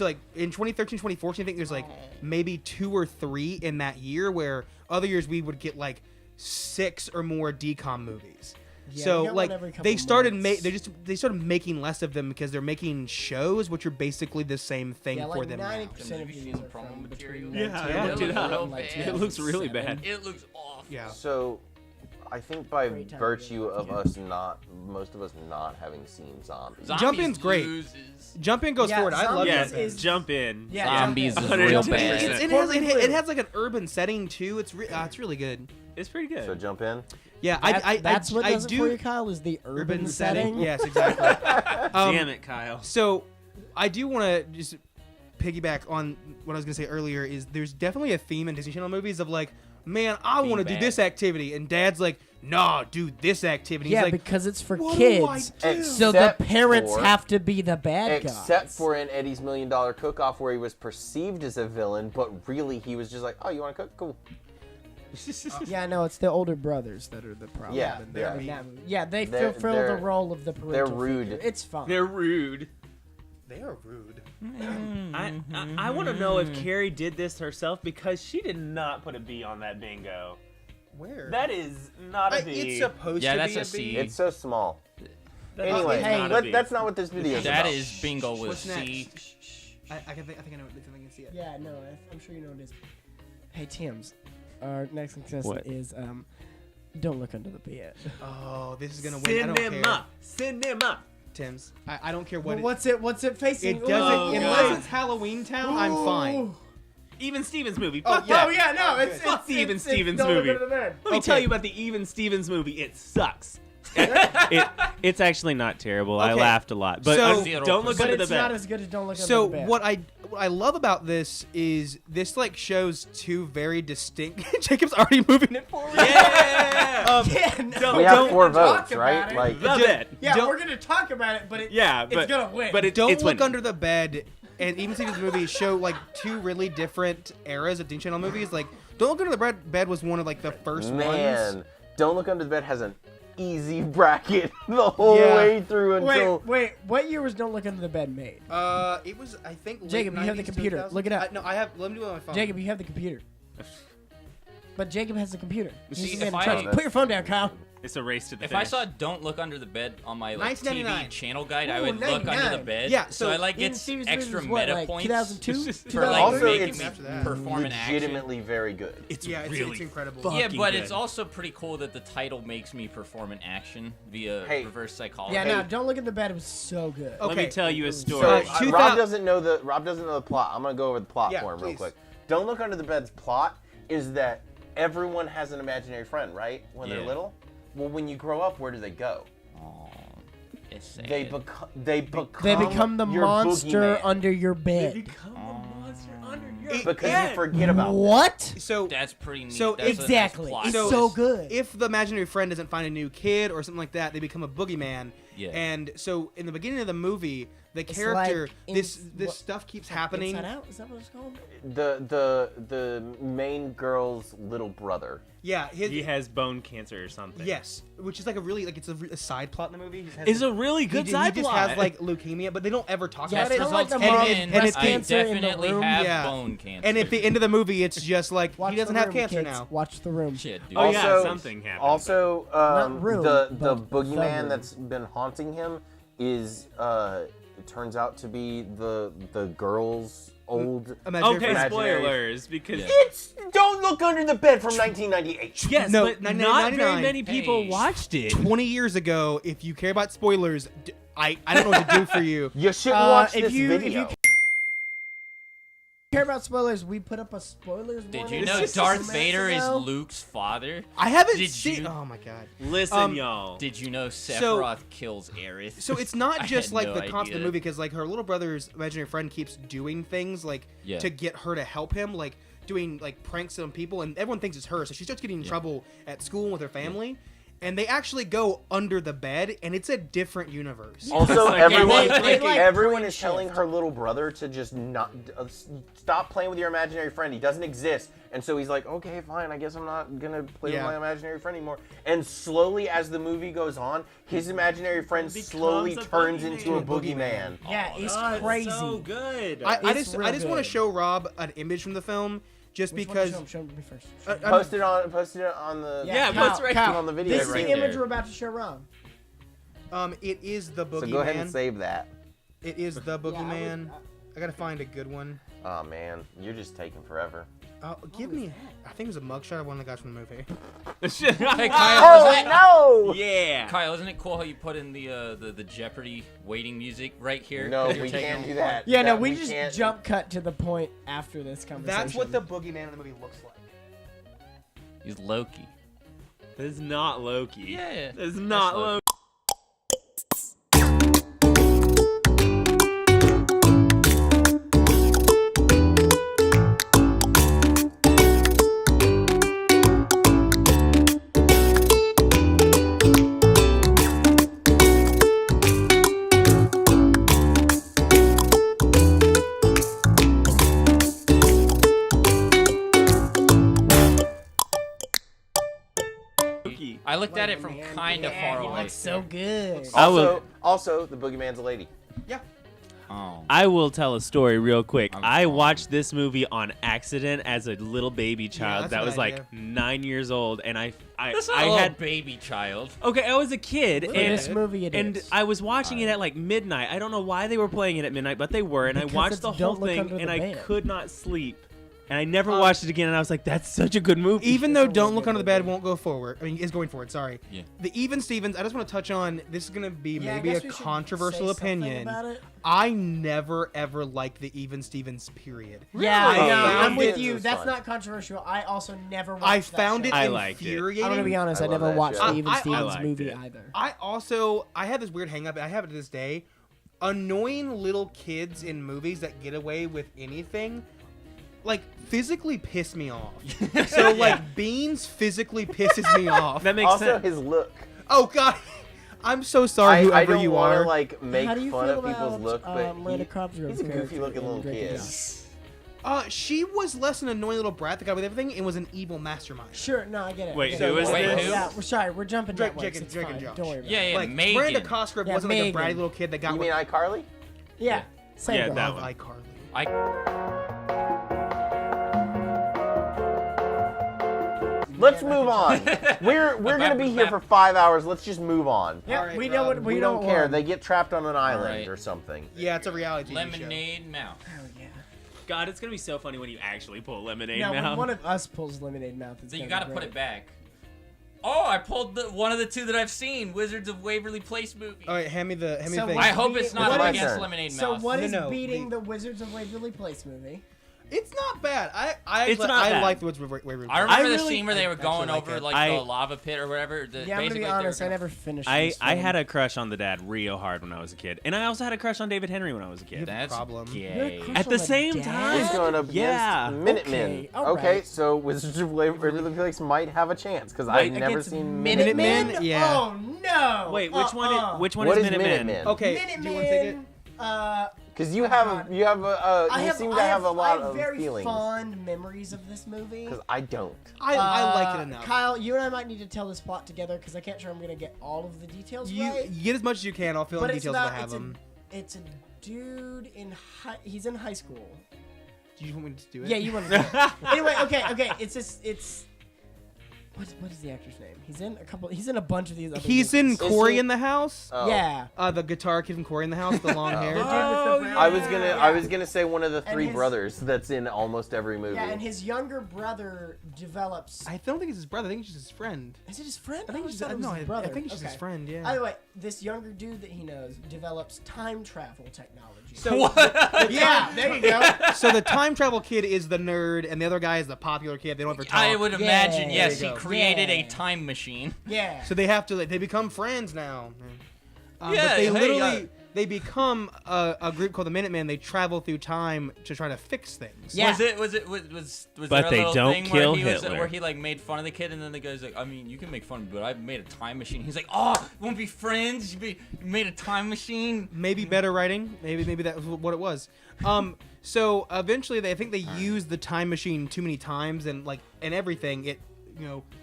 Like in 2013, 2014, I think there's like maybe 2 or 3 in that year where other years we would get like 6 or more DCOM movies. Yeah, So we got like one every couple they started months. they started making less of them because they're making shows which are basically the same thing Yeah, for like them now. 90% Have of you these seen are the promo from material? between Yeah, 19 I looked it and, up. like, It looks really 2007. bad. It looks awful. Yeah. So, I think by Great time virtue to of us not, most of us not having seen zombies. Jump In's great. Loses. Jump In goes Yeah, forward. I love Yeah. Jump In. is- Jump in. Yeah, Zombies Jump is In. real 110%. bad. It has like an urban setting too. It's really good. It's pretty good. So jump in. Yeah, That's what I does it do for you, Kyle, is the urban setting. Yes, exactly. Damn it, Kyle. So, I do want to just piggyback on what I was gonna say earlier. Is there's definitely a theme in Disney Channel movies of like, man, I want to do bad. this activity, and Dad's like, nah, do this activity. Yeah, He's like, because it's for what do I kids. do? So the Except parents for- have to be the bad guys. Except for in Eddie's $1 Million Cook-Off, where he was perceived as a villain, but really he was just like, "Oh, you want to cook? Cool." Yeah, no, it's the older brothers that are the problem. Yeah, in yeah. that movie. Yeah, they They're- fulfill the they're- role of the parental rude. figure. It's fine. They're rude. They are rude. I want to know if Carrie did this herself because she did not put a B on that bingo. Where? That is not a B. It's supposed Yeah, to that's be a a C. B. It's so small. That's Anyway, not a B. that's not what this video is That about. is bingo with What's C. next? I think I know what I can see it. Yeah, no, I'm sure you know what it is. Hey, Tim's, our next contestant What? is don't look under the bed. Oh, this is gonna win. I don't care. Cinema. Cinema. Tim's. I don't care what. Well, what's it facing? It doesn't. Ooh. Unless it's Halloween Town, I'm fine. Ooh. Even Stevens movie. Oh, Fuck yeah. that. Oh yeah, no, it's Fuck the Even Stevens Don't Look movie. Under the Bed. Let me Okay. tell you about the Even Stevens movie. It sucks. It's actually not terrible. I Okay. laughed a lot. But So- don't look But under the it's not bed. as good as Don't Look So Under the Bed. what I love about this is this like shows two very distinct. Jacob's already moving it forward. Yeah. Yeah, no, We have don't 4 talk votes, about right? it. Like, The bed. Yeah, Don't- we're gonna talk about it, but But it's gonna win. But Don't it's look winning. under the bed. And even Stevens movies show like two really different eras of Disney Channel movies. Like Don't Look Under the Bed was one of like the first man, ones. Don't Look Under the Bed has an easy bracket the whole Yeah. way through until. wait, what year was Don't Look Under the Bed made? It was I think. late Jacob, you have the 90s, computer. 2000s. Look it up. No, I have. Let me do it on my phone. Jacob, you have the computer. But Jacob has the computer. See, He's the if man in I- charge. Put your phone down, Kyle. It's a race to the If I finish. saw "Don't Look Under the Bed" on my like, 1999. TV channel guide, I Ooh, would look under the 99. bed. Yeah, so so I like Even gets Stevens extra was what, meta like points 2002? for like Also, making it's me after that. perform an action. legitimately very good. it's Yeah, really it's incredible. fucking Yeah, but good. it's also pretty cool that the title makes me perform an action via Hey. reverse psychology. Yeah, no, Don't Look Under the Bed was so good. Okay. Let me tell you a story. So, Rob 2000 doesn't know the plot. I'm gonna go over the plot Yeah, for him real please. quick. Don't Look Under the Bed's plot is that everyone has an imaginary friend, right? When they're Yeah. little. Well, when you grow up, where do they go? Aw, it's sad. They become They become the your monster boogeyman. under your They bed. become the monster under your because bed. you forget about them. What? So That's pretty neat. So That's a nice Exactly. plot It's So- so good. if the imaginary friend doesn't find a new kid or something like that, they become a boogeyman. Yeah. And so in the beginning of the movie, the It's character, like this what- stuff keeps happening. Inside Out? Is that what it's called? The main girl's little brother. Yeah, He has bone cancer or something. yes, which is like a really like it's a side plot in the movie. He just has It's a really good he, side he just plot. has like leukemia, but they don't ever talk Yeah, about they it. don't like the Results mom in with breast I cancer in the definitely room. have Yeah. bone cancer. And at the end of the movie, it's just like Watch he doesn't the have room, cancer kids. now. Watch the room. Shit, dude. Oh, yeah, Also- something happened. Also, Not room, the but the boogeyman room. that's been haunting him is it turns out to be the girl's old. Imaginary Okay, friend. Imaginary- spoilers, because Yeah. It's Don't Look Under the Bed from 1998. yes, No, but 99. not very many people Hey. watched it. 20 years ago, if you care about spoilers, I don't know what to do for you. You shouldn't watch if this you- if video. you care about spoilers, we put up a spoilers Did warning you know just Darth minutes Vader is ago. Luke's father? I haven't Did seen. you- Oh my god. Listen, y'all. Did you know So- Sephiroth kills Aerith? So it's not I just had like no the concept of the idea. movie, because like her little brother's imaginary friend keeps doing things like Yeah. to get her to help him, like doing like pranks on people, and everyone thinks it's her. So she starts getting in trouble at school and with her family. And they actually go under the bed, and it's a different universe. Also, Like, everyone, they like everyone brain is telling shift. her little brother to just not stop playing with your imaginary friend. He doesn't exist, and so he's like, okay, fine. I guess I'm not gonna play Yeah. with my imaginary friend anymore. And slowly, as the movie goes on, his imaginary friend Becomes slowly a turns boogeyman. into a boogeyman. Yeah, it's God, crazy. so good. I It's just real want to good. show Rob an image from the film, just Which one? because. Show him me first. Post it on the Yeah, Kyle, that's right. Kyle, on the video This is right the image there. we're about to show Rob. It is the boogeyman. So go ahead and save that. It is the Yeah, boogeyman. I gotta find a good one. Oh man, you're just taking forever. Give me. I think it was a mugshot of one of the guys from the movie. Hey Kyle, isn't it, no! Yeah. Kyle, isn't it cool how you put in the Jeopardy waiting music right here? No, 'Cause you're we taking can't them do that. Yeah, no, That we we just can't- jump cut to the point after this conversation. That's what the boogeyman in the movie looks like. He's Loki. This is not Loki. Yeah. This is not Loki. Loki. I looked at it from kind of far away. That's so good. I will- Also, the boogeyman's a lady. Yeah. Oh. I will tell a story real quick. I'm I sorry. watched this movie on accident as a little baby child that's that what was I like do. 9 years old, and I That's not a little baby child. Okay, I was a kid, In and this movie it and is. I was watching it at like midnight. I don't know why they were playing it at midnight, but they were, and Because I watched it's the whole Don't Look thing, Under the and I Bed. could not sleep. And I never watched it again, and I was like, "That's such a good movie." Even It's though a Don't really Look good Under the Bed movie. won't go forward. I mean, is going forward. Sorry. Yeah. The Even Stevens. I just want to touch on. This is gonna be Yeah, I maybe guess a we should controversial say something opinion. about it. I never ever liked the Even Stevens period. Yeah, I no, found I'm with it- you. was That's fun. not controversial. I also never watched I that found show. it I liked it. infuriating. I'm gonna be honest. I I love never that watched show. the Even I Stevens liked movie it. either. I had this weird hang up. I have it to this day. Annoying little kids in movies that get away with anything, like physically piss me off. So like Beans physically pisses me off. That makes Also, sense. his look. Oh God, I'm so sorry, I whoever don't you want are. to like make How do you fun feel of people's about, look, but Miranda Cosgrove's he's a character goofy-looking in little Breaking kid. Bad? She was less an annoying little brat that got with everything and was an evil mastermind. Sure, no, I get it. Wait, I get who it. is Wait, this? who? Yeah, we're sorry, we're jumping Drake- networks. Drake- It's Drake fine. and Josh. Don't worry about Yeah, it. yeah, Like Megan. Miranda Cosgrove Yeah, wasn't like a Megan. bratty little kid that got You with. mean iCarly? Yeah, same Yeah, girl. that I one. love iCarly. Let's move on. We're gonna be here for 5 hours. Let's just move on. Yeah, Alright, we know what We we don't care. want. They get trapped on an island Alright. or something. Yeah, it's a reality TV show. Lemonade Mouth. Oh, yeah. God, it's gonna be so funny when you actually pull Lemonade No, when Mouth. one of us pulls Lemonade Mouth, it's So you gonna gotta be put great. it back. Oh, I pulled one of the two that I've seen, Wizards of Waverly Place movie. All right, hand me the So thing. what- I hope it's not What up is- against turn. Lemonade So Mouth. what No, is no, beating the Wizards of Waverly Place movie? It's not bad. I It's not bad. like the Woods Waverly. I remember the really- scene where they were going like over it. like I- the lava pit or whatever. The, Yeah, I'm gonna basically be they were honest. I gonna- never finished. I this had film. a crush on the dad real hard when I was a kid, and I also had a crush on David Henry when I was a kid. That's problem. You're a gay. crush At on the the same dad? time. He's going up against Yeah. Minutemen. Okay, all Okay, right. so Wizards of Waverly Place might have a chance because Wait, I've never Against seen Minutemen? Minutemen? Yeah. Oh no! Wait, which one? Which one What is is Minutemen? Minutemen? Okay, Minutemen. do you want to take it? Because you have you seem to have a lot of very feelings. fond memories of this movie. Because I don't. I like it enough. Kyle, you and I might need to tell this plot together because I can't sure I'm gonna get all of the details right. You get as much as you can. I'll fill in But it's details if I about have them. it's a dude in he's in high school. Do you want me to just do it? Yeah, you want to. Anyway, okay. It's what is the actor's name? He's in a bunch of these. Other He's in movies. Corey he- in the House. Oh. Yeah. The guitar kid from Corey in the House, the long hair. The dude with the brown I was hair. gonna Yeah. I was gonna say one of the And three his- brothers that's in almost every movie. Yeah, and his younger brother develops. I don't think it's his brother. I think it's just his friend. Is it his friend? I think always it's just, thought it was no. his I brother. think it's just his Okay. friend. Yeah. Either way, this younger dude that he knows develops time travel technology. So yeah, there you go. so the time travel kid is the nerd, and the other guy is the popular kid. They don't ever talk. I would imagine, Yeah. yes, There he you go. created a Yeah. time machine. Yeah. So they have to. Like, they become friends now. Yeah, but they hey, literally they become a group called the Minutemen. They travel through time to try to fix things. Yeah. Was But there a they little don't thing kill where he was, Hitler. where he like made fun of the kid and then the guy's like, I mean, you can make fun of me, but I've made a time machine. He's like, oh, you won't be friends. You made a time machine. Maybe better writing. Maybe that was what it was. So eventually, I think they used the time machine too many times, and everything, it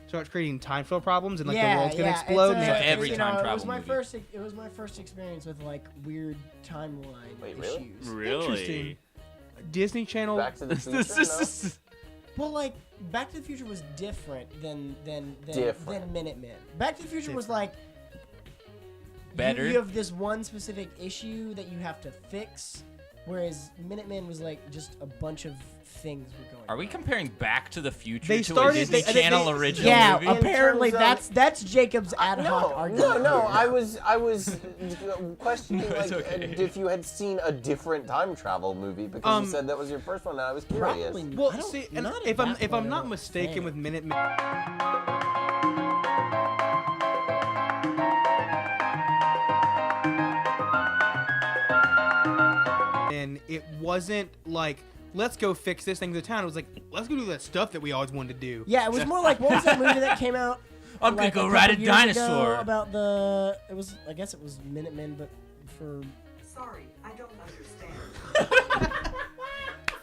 starts creating time flow problems, and the world's gonna explode. and they have to every fix it. time it travel was my movie. first. It was my first experience with weird timeline Wait, really? issues. Really? Interesting. Disney Channel. Back to the Future. No? Well, Back to the Future was different than Different. Minutemen. Back to the Future was Better. You have this one specific issue that you have to fix, whereas Minutemen was just a bunch of things were going. Are we comparing Back to the Future They to started- a Disney they- Channel original Yeah, movie? apparently In terms that's Jacob's ad hoc argument. No. I was questioning No, it's okay. if you had seen a different time travel movie because you said that was your first one, and I was curious. Probably. Well, I don't- see, and not at if I'm that if point, I'm I not don't mistaken, think. with Minutemen. And it wasn't like, let's go fix this thing to the town. It was like, let's go do that stuff that we always wanted to do. Yeah, it was more like, what was that movie that came out? I'm gonna a go couple ride a years dinosaur. ago about I guess it was Minutemen, but for. Sorry, I don't understand.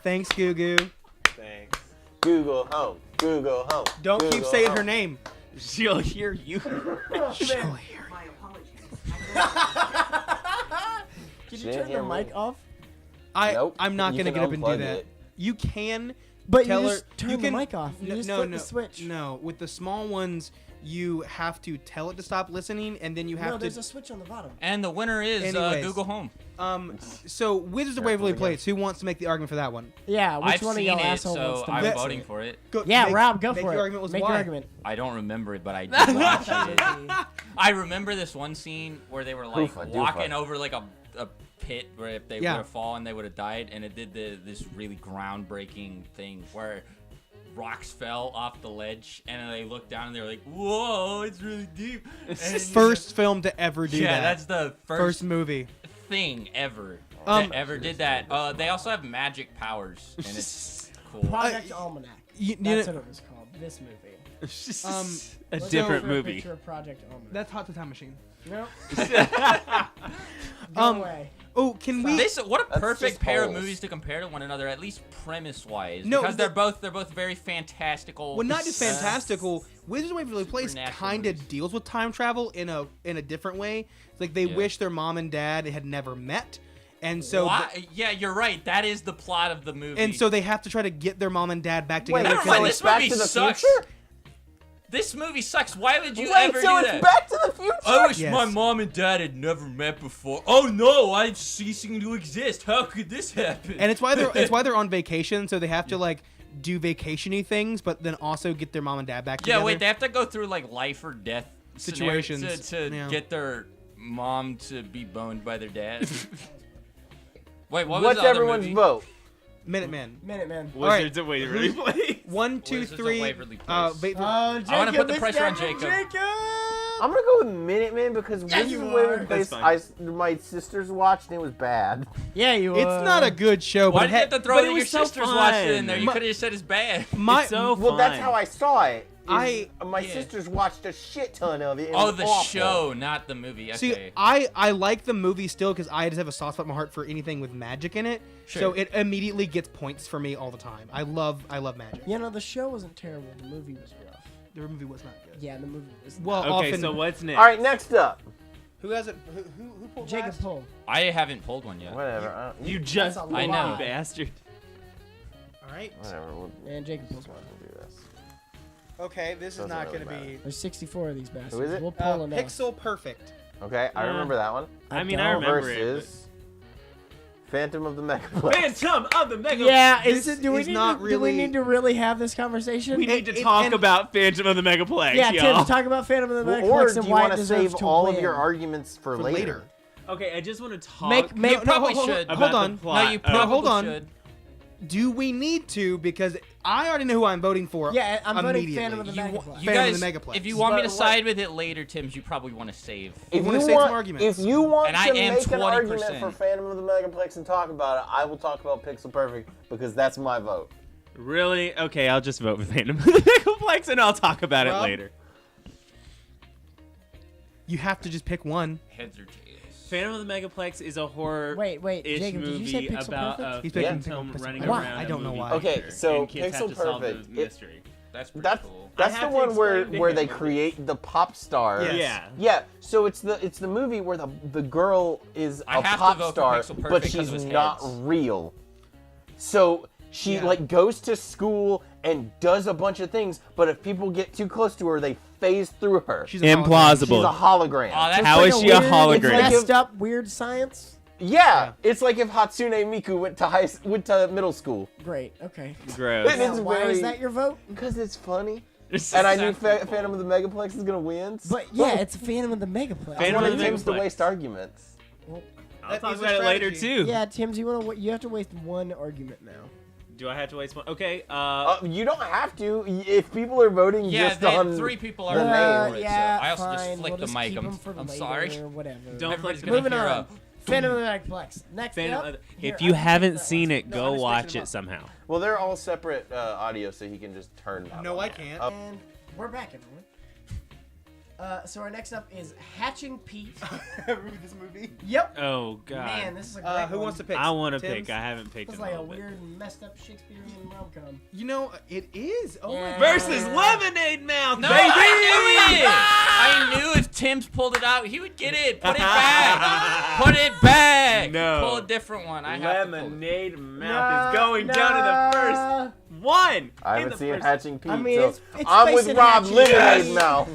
Thanks, Goo Goo. Thanks. Google home. Google home. Don't keep Google saying home. her name. She'll hear you. She'll hear My apologies. Can She you didn't turn hear the mic me. off? Nope. I'm not You gonna can get up and do unplug that. it. You can. But tell you her just turn you the can, mic off. You No, just no, flip no, the switch. No, with the small ones, you have to tell it to stop listening, and then you No, have there's to. a switch on the bottom. And the winner is Anyways. Google Home. So Wizards of Waverly Place. Who wants to make the argument for that one? Yeah, which I've one of seen y'all it, asshole so wants to I'm make voting it? for it. Go, Yeah, make- Rob, go make for your it. argument was Make why. your argument. I don't remember it, but I did watch it. I remember this one scene where they were like Hoofa, walking doofa. over like a pit where if they Yeah. would have fallen, they would have died, and it did this really groundbreaking thing where rocks fell off the ledge, and they looked down and they were like, "Whoa, it's really deep." And First film to ever do yeah, that. that's the First movie. thing ever Um, that ever did that. They also have magic powers, and it's cool. Project Almanac. know- That's what it was called. This movie. A Let's different go for a movie. picture of Project Almanac. That's Hot to Time Machine. No. Um, Go away. Oh, can we? This what a That's perfect just pair of holes. movies to compare to one another, at least premise wise. No, because the- they're both very fantastical. Well, not just fantastical. Wizards of Waverly Place Supernatural kind of movies. deals with time travel in a different way. It's like they Yeah. wish their mom and dad had never met, and so Yeah, you're right. That is the plot of the movie. and so they have to try to get their mom and dad back Wait, together. Never so mind, it's this Back movie to the sucks. Future? This movie sucks. Why would you Wait, ever so do it's that? Back to the Future? I wish Yes. my mom and dad had never met before. Oh no, I'm ceasing to exist. How could this happen? And it's why they're on vacation, so they have to like do vacationy things, but then also get their mom and dad back yeah, together. wait, they have to go through like life or death Situations, scenarios to yeah. get their mom to be boned by their dad. Wait, what was What's the other everyone's movie? vote? Minutemen. Minutemen. Wizards of Waverly Place. 1, 2, Wizards of 3. Waverly Place. Wait for- I wanna put the pressure on Jacob. I'm gonna go with Minutemen because Yeah, Wizards you of Waverly are. Place, That's my sisters watched and it was bad. Yeah, you it's not a good show, Why but did you have to throw but that it your was so sisters watched it in there? You fun. could have just said it's bad. my It's so Well, that's fun. how I saw it. I- My yeah. sisters watched a shit ton of it. and it Oh, was the awful. show, not the movie. See, Okay. I like the movie still because I just have a soft spot in my heart for anything with magic in it. So Sure. it immediately gets points for me all the time. I love magic. You know, the show wasn't terrible. The movie was rough. The movie was not good. Yeah, the movie was. Well, Okay, often. so what's next? All right, next up. Who has it? Who pulled Jacob last? Pohl. I haven't pulled one yet. Whatever. You just That's a I know. lie. bastard. All right. Whatever. We'll And Jacob Pohl's one. do this. Okay, this is Doesn't not really going to be There's 64 of these bastards. Who is it? We'll pull enough. Pixel Perfect. Okay, I remember that one. I mean, don't. I remember it. Versus Phantom of the Megaplex. Phantom of the Mega. Yeah, This do we is need not to, do we really- need to really have this conversation? We need to It- talk and- about Phantom of the Megaplex, yeah, y'all. Tim, talk about Phantom of the Or Megaplex do and you why want it to deserves save to all win. of your arguments for later? Okay, I just want to talk. Make You probably hold, should. about Hold the on. plot. No, you of- probably hold on. should. Do we need to? Because I already know who I'm voting for. Yeah, I'm voting immediately. Phantom of the You, Megaplex. you Phantom guys, of the Megaplex. if you want me to But what- side with it later, Tim's, you probably want to save. If wanna you save some want, arguments. if you want And to I am make an argument 20%. for Phantom of the Megaplex and talk about it, I will talk about Pixel Perfect because that's my vote. Really? Okay, I'll just vote for Phantom of the Megaplex and I'll talk about it Rob? later. You have to just pick one. Heads or tails. Phantom of the Megaplex is a horror. Wait, ish Jacob, did you say movie Pixel about Perfect? a He's picking phantom Pixel running Perfect. Why? around. I a don't know movie why. Okay, theater, so and kids have Pixel to solve the Perfect, mystery. That's pretty That's cool. that's I the have to one where explain to where him they what it create the pop star. Yes. Yeah. Yeah, so it's the movie where the girl is I a have to pop vote for star, Pixel Perfect but 'cause she's of his not heads. real. So she Yeah. like goes to school and does a bunch of things, but if people get too close to her, they phase through her. She's a Implausible. She's a hologram. Oh, that's How Like is she a weird, hologram? It's like Messed up weird science. Yeah, it's like if Hatsune Miku went to middle school. Great. Okay. Gross. It's Now, why is very- that your vote? Because it's funny. And I knew Phantom of the Megaplex is gonna win. But yeah, it's Phantom of the Megaplex. I Phantom wanted of the Tim's to Megaplex. waste arguments. I'll That talk is a about it later strategy. too. Yeah, Tim, you have to waste one argument now. Do I have to waste one? Okay. You don't have to if people are voting Yeah, just they, on 3 people are the voting name. for it, yeah, so I also fine. just flicked we'll the mic. Keep I'm, 'em for I'm later, sorry. Whatever. Don't Everybody's flick gonna Moving hear on. Phantom of the Megaplex. Next Phantom up. of the- Here, if I'm you gonna haven't take that seen last it, No, go I'm just watch mixing 'em it up. somehow. Well, they're all separate audio, so he can just turn. No, I can't. Up. And we're back, everyone. So our next up is Hatching Pete. Remember this movie? Yep. Oh God. Man, this is a great Who one. wants to pick? I want to Tim's? pick. I haven't picked It's in like a little bit. weird, messed up Shakespearean rom-com. You know, it is. Oh my Yeah. God. Versus Lemonade Mouth, No, baby. I knew it! I knew if Tim's pulled it out, he would get it. Put it back. Put it back. No. Pull a different one. I have to pull it. Lemonade Mouth is going down to the first one. I In haven't the seen first- Hatching Pete, I mean, so it's I'm with facing Rob Hatching Lemonade Pete. Mouth.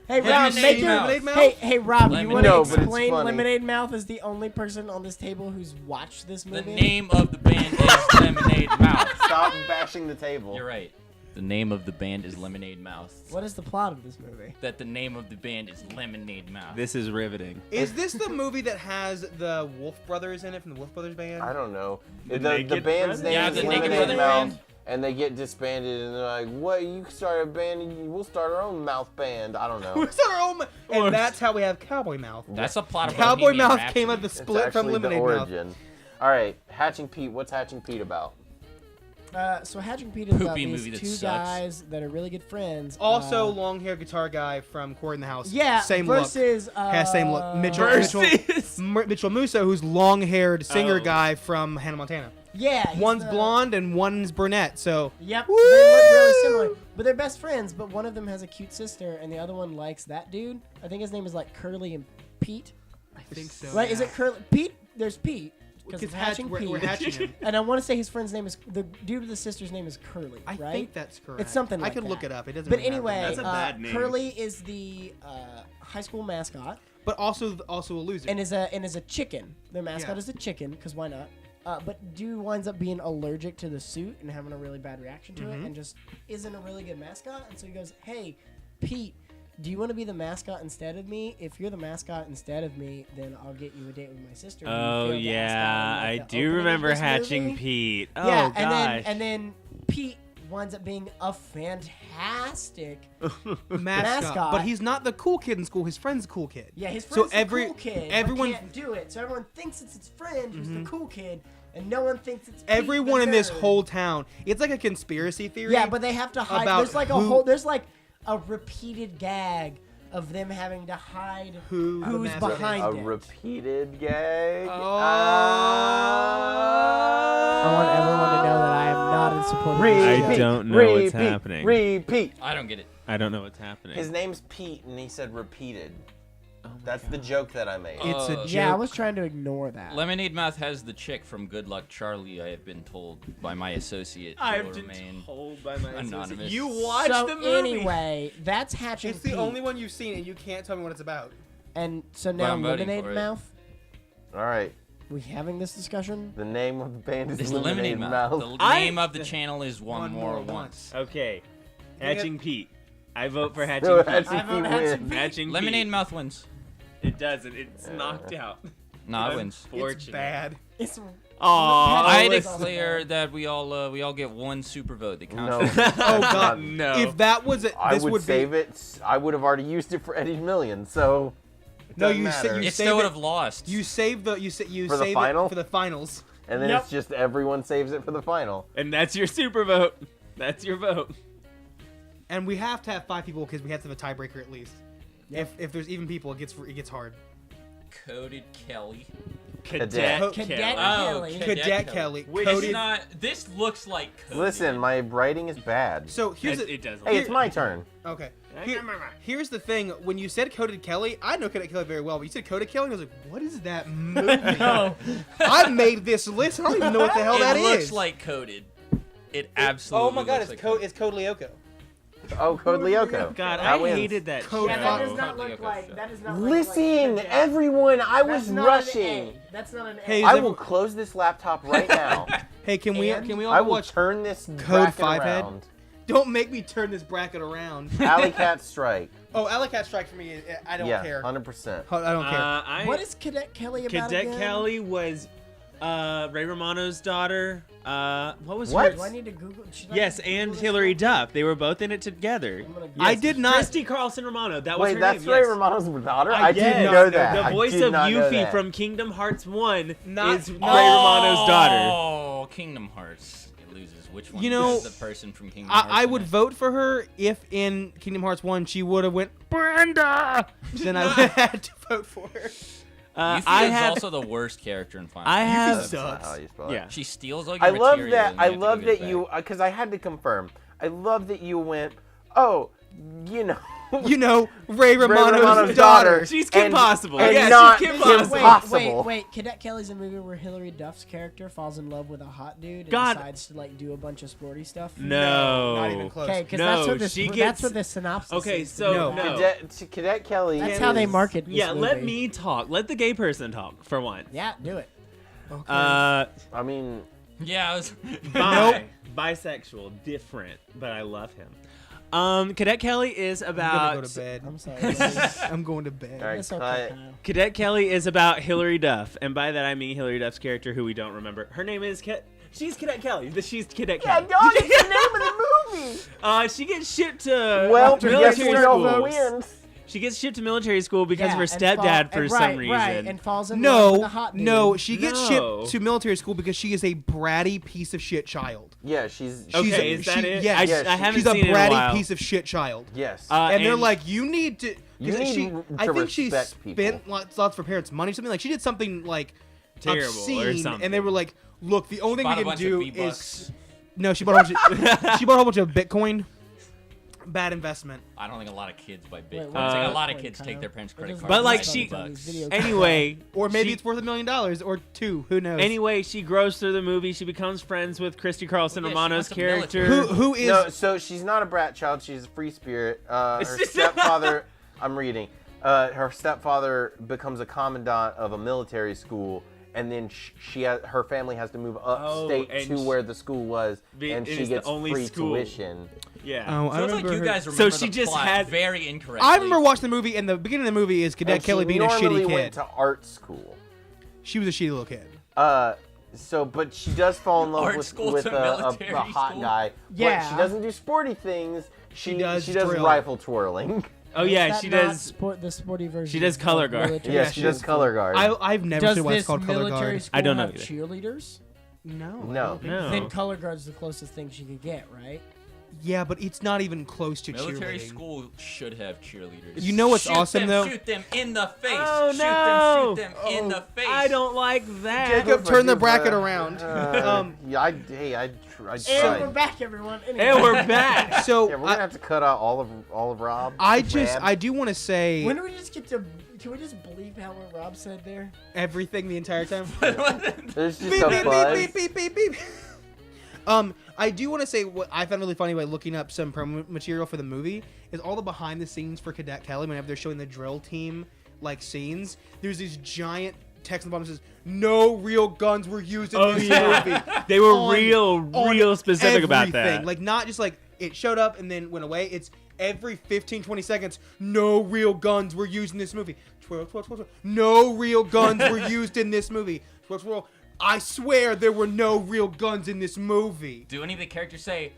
Hey Rob, Lemonade make your, Mouth. Mouth? hey Rob, you want No, to but it's explain funny. Lemonade Mouth as the only person on this table who's watched this The movie? name of the band is Lemonade Mouth. Stop bashing the table. You're right. The name of the band is Lemonade Mouth. What is the plot of this movie? That the name of the band is Lemonade Mouth. This is riveting. Is this the movie that has the Wolf Brothers in it from the Wolf Brothers band? I don't know. The The Naked band's Brothers? name Yeah, is the Naked Lemonade Brothers Mouth, band. and they get disbanded, and they're like, "What? You start a band, and we'll start our own mouth band." I don't know. Who's our own? And that's how we have Cowboy Mouth. That's a plot of Cowboy Bohemian Mouth Rhapsody. came out of the It's split from actually the Lemonade Mouth. origin. All right, Hatching Pete. What's Hatching Pete about? So Hatching Pete is about Poopy these movie that two sucks. guys that are really good friends. Also, long-haired guitar guy from Court in the House. yeah, same versus, look. Has same look. Mitchell Versus- Mitchell Musso, who's long-haired singer Oh. guy from Hannah Montana. Yeah, he's One's the- blonde and one's brunette. So Yep, Woo! they look really similar, but they're best friends. But one of them has a cute sister, and the other one likes that dude. I think his name is like Curly and Pete. I think so. Right? Is it Curly? Pete? There's Pete. Because Because hatching we're Pete. hatching him. And I want to say his friend's name is the dude with the sister's name is Curly. I right? think that's correct. It's something like I could that. look it up. It doesn't. But really matter. anyway, That's a bad name. Curly is the high school mascot, But also a loser. and is a chicken. Their mascot Yeah. is a chicken, because why not? But dude winds up being allergic to the suit and having a really bad reaction to it, and just isn't a really good mascot. And so he goes, "Hey, Pete, do you want to be the mascot instead of me? If you're the mascot instead of me, then I'll get you a date with my sister." And you Oh failed to ask yeah, out in, I like, the do opening of remember this Hatching movie. Pete. Oh Yeah, gosh. and then Pete winds up being a fantastic. mascot. But he's not the cool kid in school. His friend's the cool kid. Yeah, his So friend's the every- cool kid. everyone- but can't do it. So everyone thinks it's his friend who's the cool kid, and no one thinks it's Pete, Everyone the in this nerd. whole town. It's like a conspiracy theory. Yeah, but they have to hide. about There's like who- there's like a repeated gag of them having to hide Who the who's mascot is. behind A it. repeated gag. Oh. I want everyone to know that I am not in support of this I show. don't know what's repeat, happening. Repeat. I don't get it. I don't know what's happening. His name's Pete, and he said repeated. That's the joke that I made. It's a joke. Yeah, I was trying to ignore that. Lemonade Mouth has the chick from Good Luck Charlie, I have been told by my associate. who I've will been remain told by my associate. anonymous. You watched so the movie. anyway, that's Hatching It's the Pete. only one you've seen, and you can't tell me what it's about. And so now I'm voting Lemonade for it. Mouth. All right. We having this discussion? The name of the band is It's Lemonade Mouth. The I- name of the channel is One More Once. Okay, Bring it- Hatching Pete. I vote for Hatching So Pete. Hatching I vote Pete Hatching wins. Pete. Hatching Lemonade Pete. Mouth wins. It doesn't. It's knocked out. Nah, it wins. It's bad. It's Aw, I was declare that we all get one super vote. That counts. No. for- Oh God! No. If that was it, I this would would save be. it. I would have already used it for Eddie's Million, so. it No, doesn't you sa- matter. you It save still would it- have lost. You save the you For the save final? it for the finals. And then Yep. it's just everyone saves it for the final. And that's your super vote. That's your vote. And we have to have 5 people because we have to have a tiebreaker at least. Yep. If there's even people, it gets hard. Coded Kelly. Cadet. Cadet Oh, Kelly. Cadet Kelly. Which This Cody. is not. This looks like coded. Listen, my writing is bad. So here's It, the, it does. Hey, it's my turn. okay. Here's the thing. When you said Coded Kelly, I know Coded Kelly very well. But you said Coded Kelly, and I was like, what is that movie? No. I made this list. I don't even know what the hell that it is. looks like coded. It absolutely. Oh my God! looks It's like It's Code Lyoko. Oh, Code Lyoko. God, That I wins. hated that Code show. Yeah, that does No. not Cody look Lyoko like. show. That does not look Listen, like everyone, I That's was not rushing. An A. That's not an A. Hey, I is will every- close this laptop right now. Hey, can we all I will watch? turn this Code bracket 5-head? around. Don't make me turn this bracket around. Alley Cat Strike. Oh, Alley Cat Strike for me. I don't Yeah, care. 100%. I don't care. What is Cadet Kelly about Cadet again? Kelly was Ray Romano's daughter. What was What? her? Do I need to Google? Should I Yes, Google and this Hilary real quick? Duff. They were both in it together. I'm gonna I Yes. did not. Christy Carlson Romano. That was Wait, her that's name. Ray yes. Romano's daughter? I I did didn't not know know. that. The I voice did of not know Yuffie that. from Kingdom Hearts 1 Not- is Ray Romano's daughter. Oh, Kingdom Hearts. loses? Which one? You know, is the person from Kingdom Hearts? I in would it? vote for her if in Kingdom Hearts 1 she would have went Brenda. Then I would have had to vote for her. Yuffie I is have. also the worst character in Final I Fantasy. have. Yuffie That's not sucks. how you spell it. Yeah. She steals all your I love material that. and I you have to love give it that you, back. because I had to confirm. I love that you went, oh, you know. You know, Ray Romano's, Romano's daughter. daughter. She's Kim And- Possible. and Yeah, not she's Kim Kim Possible. Possible. Wait. Cadet Kelly's a movie where Hilary Duff's character falls in love with a hot dude and God. decides to like do a bunch of sporty stuff. No. Not even close. Okay, because No, that's what this. she That's gets- what this synopsis. Okay, is. so No. no. Cadet Kelly. That's how they is- market. This Yeah, let movie. me talk. Let the gay person talk for once. Yeah, do it. I mean, Yeah, I was. Bisexual, different, but I love him. Cadet Kelly is I'm about. gonna go to bed. I'm sorry. I'm going to bed. All right, It's okay, cut. Kyle. Cadet Kelly is about Hilary Duff, and by that I mean Hilary Duff's character, who we don't remember. Her name is She's Cadet Kelly. She's Cadet Kelly. dog, it's the name of the movie. She gets shipped to Well, after guess military who Hilary knows Duff schools. wins? She gets shipped to military school because Yeah, of her and stepdad for and some right, reason. Right, and falls in love with No, a hot dude. no, she gets No. shipped to military school because she is a bratty piece of shit child. Yeah, she's. Okay, is that it? Yes, I haven't she's a seen it in a bratty while. piece of shit child. Yes. And they're like, you need to. You 'cause need she, to I think she respect spent people. lots for parents' money. Something like she did something like Terrible or obscene, something. and they were like, look, the only thing bought you a can bunch do of V-Bucks. is no. She bought a bunch of, she bought a whole bunch of Bitcoin. Bad investment. I don't think a lot of kids buy Bitcoin. Wait, I think a what's lot of Bitcoin, kids Kyle? take their parents' credit What cards. does But, like, and she- buy bucks. Anyway, Or maybe she- it's worth $1 million or two. Who knows? Anyway, she grows through the movie. She becomes friends with Christy Carlson Yeah, she Romano's went to military. character. who is No, so she's not a brat child. She's a free spirit. Her stepfather. I'm reading. Her stepfather becomes a commandant of a military school, and then her family has to move upstate and to she- where the school was, and it she is the gets only free school. tuition. Yeah. Oh, I Feels like remember you her- guys So remember she the just plot had- very incorrectly. I remember watching the movie, and the beginning of the movie is Cadet And Kelly she being a normally shitty kid. went to art school. She was a shitty little kid. So, but she does fall in love Art with school with to a military hot school? guy. Yeah. But she doesn't do sporty things. She does does drill. rifle twirling. Oh yeah, Is that she not does. the sporty version. she does of color guard. military Yes, she does school? color guard. I've never Does seen why it's this called color military guard. school I don't know have either. cheerleaders? No. No. No. Then color guard's the closest thing she could get, right? Yeah, but it's not even close to Military cheerleading. school should have cheerleaders. You know what's Shoot awesome, them, though? Shoot them in the face. Oh shoot no! them in the face. I don't like that. Jacob, turn the bracket around. Yeah, I And we're tried. back, everyone. Anyway. And we're back. So Yeah, we're gonna have to cut out all of Rob. I Rab. do want to say When do we just get to? Can we just believe how what Rob said there? everything the entire time. There's just beep, a beep, buzz. beep, beep, beep, beep, beep. I do want to say what I found really funny by looking up some promo material for the movie is all the behind the scenes for Cadet Kelly. Whenever they're showing the drill team like scenes, there's these giant text on the bottom that says no real guns were used in this movie. They were On- real specific about everything. that. Like not just like it showed up and then went away. It's every 15-20 seconds, no real guns were used in this movie. Twirl, twirl, twirl, twirl. No real guns were used in this movie. Twirl, twirl. I swear there were no real guns in this movie. Do any of the characters say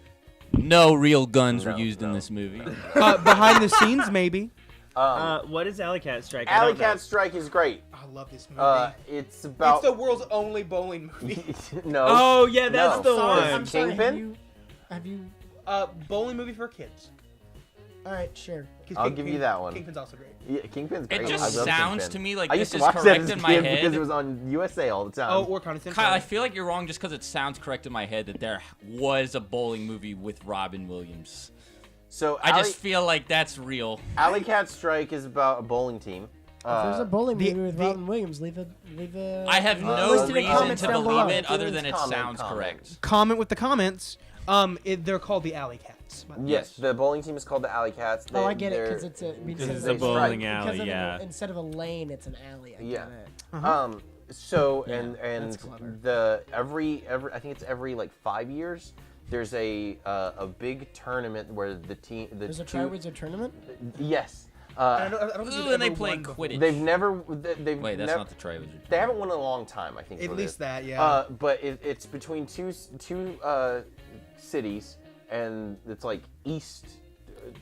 no real guns were used in no. this movie? Behind the scenes, maybe. What is Alley Cat Strike? I Alley don't know. Cat Strike is great. I love this movie. It's about it's the world's only bowling movie. no. Oh yeah, that's No. the Sorry, one. I'm sorry. Kingpin? Have you? Bowling movie for kids. All right, sure. 'Cause I'll give you that one. Kingpin's also great. Yeah, Kingpin's great. It I just love sounds Kingpin. to me like I this used to is watch that correct as a in my kid because head. it was on USA all the time. Oh, or Condescend. Kyle, I feel like you're wrong just because it sounds correct in my head that there was a bowling movie with Robin Williams. So I just feel like that's real. Alley Cat Strike is about a bowling team. If there's a bowling the- movie with the- Robin Williams, leave a. I have no list in the reason comments to down believe below. it other than it Comment, sounds comment. correct. Comment with the comments. They're called the Alley Cats. by the way. Yes, the bowling team is called the Alley Cats. Oh, I get it because it's a. Because it's a a bowling strike. alley, because of yeah. instead of a lane, it's an alley. I Yeah. get it. So Yeah, and that's clever. the every I think it's every like 5 years there's a big tournament where the team There's a Triwizard tournament. yes I don't think Ooh, they've and they ever play won before. Quidditch. they've never Wait, that's nev- not the Triwizard. they haven't won in a long time I think At what it least is. that, yeah. But it's between two cities and it's like east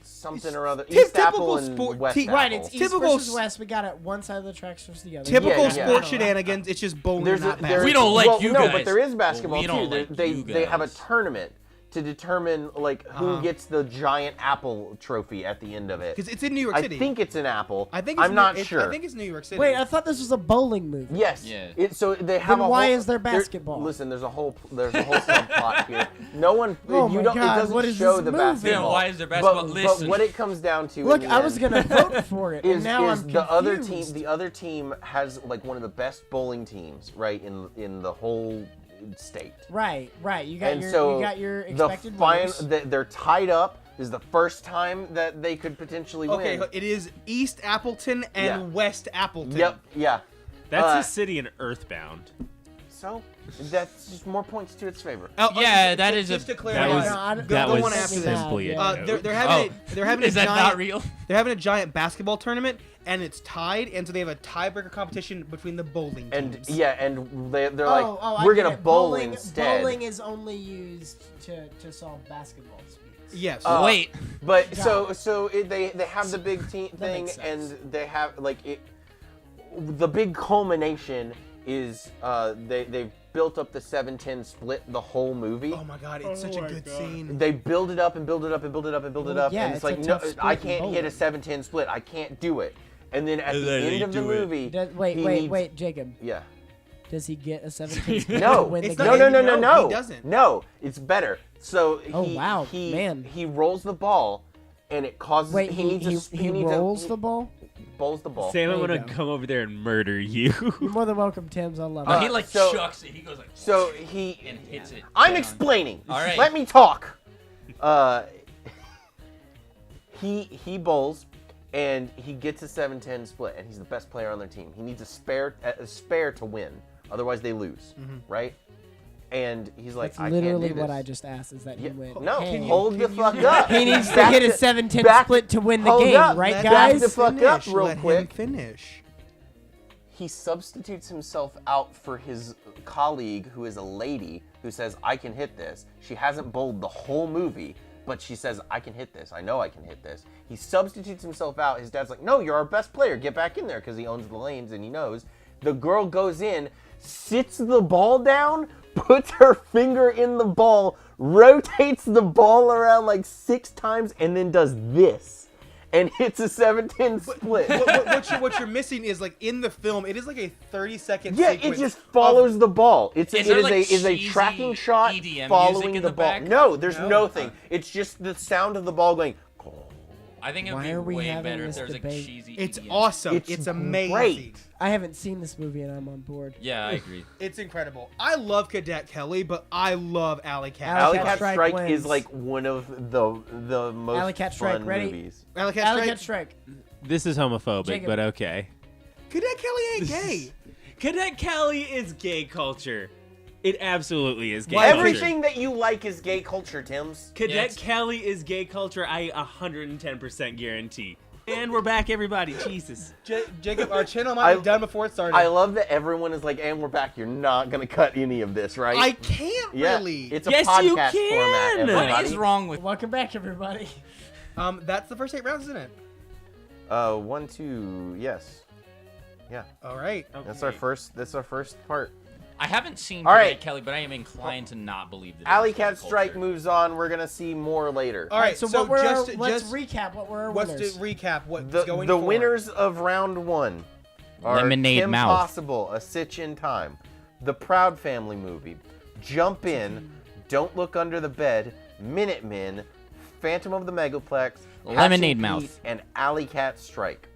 something or other. Ty- East typical Apple and sport- West ty- Apple. Right, it's east Typical versus west. We got it one side of the tracks versus the other. Typical Yeah. sports shenanigans. It's just bowling, There's not a, basketball. We don't like well, you no, guys. but there is basketball We don't too. like they you they have a guys. tournament to determine like who gets the giant apple trophy at the end of it. because it's in New York I City. think it's an apple. I think it's I'm not New, sure. I think it's New York City. Wait, I thought this was a bowling movie. Yes. Yeah. So they have Then a why whole, is there basketball? Listen, there's a whole subplot here. No one. Oh you my don't. God, It doesn't what is show this the movie? basketball. Yeah, why is there basketball? But Listen. what it comes down to. Look, in the I was end gonna vote for it, and Is, now is I'm the other team? confused. The other team has like one of the best bowling teams, right, in the whole state. Right. You got And your so you got your the expected winners. they're tied up. This is the first time that they could potentially Okay, win. it is East Appleton and Yeah. West Appleton. Yep. Yeah. That's a city in Earthbound. So that's just more points to its favor. Yeah, that is just a- to clarify. That was No, I- that the was one after this. simply a Yeah. joke. They're having they're having Is a that giant, not real? They're having a giant basketball tournament, and it's tied, and so they have a tiebreaker competition between the bowling And teams. yeah, and they're like, I we're get gonna it. bowl bowling, instead. Bowling is only used to solve basketball disputes. Yes. Wait. But Got they have the big team thing, makes and sense. they have like it. The big culmination is they've built up the 7-10 split the whole movie. Oh my god, it's such a good scene. They build it up and build it up and build it up and build it Well, up, yeah, and it's it's a like no, tough split I in can't hit a bowling. 7-10 split. I can't do it. And then at And the then end they of the do it. movie, Wait, he wait, needs- wait, Jacob. Yeah. Does he get a 17 split No, to win the It's game? not- no. he doesn't. No, it's better. So Oh, he, wow, he, man. he rolls the ball, and it causes. Wait, he needs a, he needs rolls a, the ball? bowls the ball. Sam, I'm There you gonna go. come over there and murder you. You're more than welcome, Tim's. I love No, it. he like so- chucks it. He goes like. So he. and hits it. I'm down. explaining. All right. Let me talk. He bowls, and he gets a 7-10 split, and he's the best player on their team. He needs a spare to win, otherwise they lose, right? And he's like, That's I can't literally do what this. I just asked. Is that Yeah, he went? no, hey, hold the fuck up. He needs to Back hit a 7-10 back- split to win the hold game, up. right, Let Back guys? the fuck up real Let him quick. finish. He substitutes himself out for his colleague, who is a lady, who says, I can hit this. She hasn't bowled the whole movie, but she says, I can hit this. I know I can hit this. He substitutes himself out. His dad's like, no, you're our best player. Get back in there, because he owns the lanes and he knows. The girl goes in, sits the ball down, puts her finger in the ball, rotates the ball around like 6 times, and then does this. And hits a 7-10 split. What you're missing is like in the film, it is like a 30-second. Yeah, sequence it just follows the ball. Is there, like, a cheesy tracking shot EDM music following in the the ball. back? No, there's nothing. It's just the sound of the ball going. I think it would Why be are we way having better if this there was like debate? cheesy. It's EDM. awesome. It's It's amazing. great. I haven't seen this movie and I'm on board. Yeah, I agree. It's incredible. I love Cadet Kelly, but I love Alley Cat. Alley Alley Cat Cat Strike Strike wins. is like one of the most Alley Cat Strike, fun ready? movies. Alley Cat Alley Strike. Cat Strike. This is homophobic, Jacob. but okay. Cadet Kelly ain't gay. Cadet Kelly is gay culture. It absolutely is gay Why- culture. Everything that you like is gay culture, Tim's. Cadet Yes. Kelly is gay culture, I 110% guarantee. And we're back, everybody. Jesus. Jacob, our channel might be I- done before it started. I love that everyone is like, and we're back. You're not gonna cut any of this, right? I can't yeah, really. it's a Yes, podcast you format. can. Everybody. What is wrong with? Welcome back, everybody. That's the first 8 rounds, isn't it? 1, 2, yes. Yeah, All right. that's our first. That's our first part. I haven't seen All Cadet right. Kelly, but I am inclined to not believe that. Alley it is gay Cat Strike culture. moves on. We're gonna see more later. All right. So, So, what were just, our, let's just recap what were our let's winners. do recap what's The going the forward. winners of round 1 are Lemonade Kim Mouth. Possible, A Stitch in Time, The Proud Family Movie, Jump In, Don't Look Under the Bed, Minutemen, Phantom of the Megaplex, Lemonade Hatching Mouth. Pete, and Alley Cat Strike.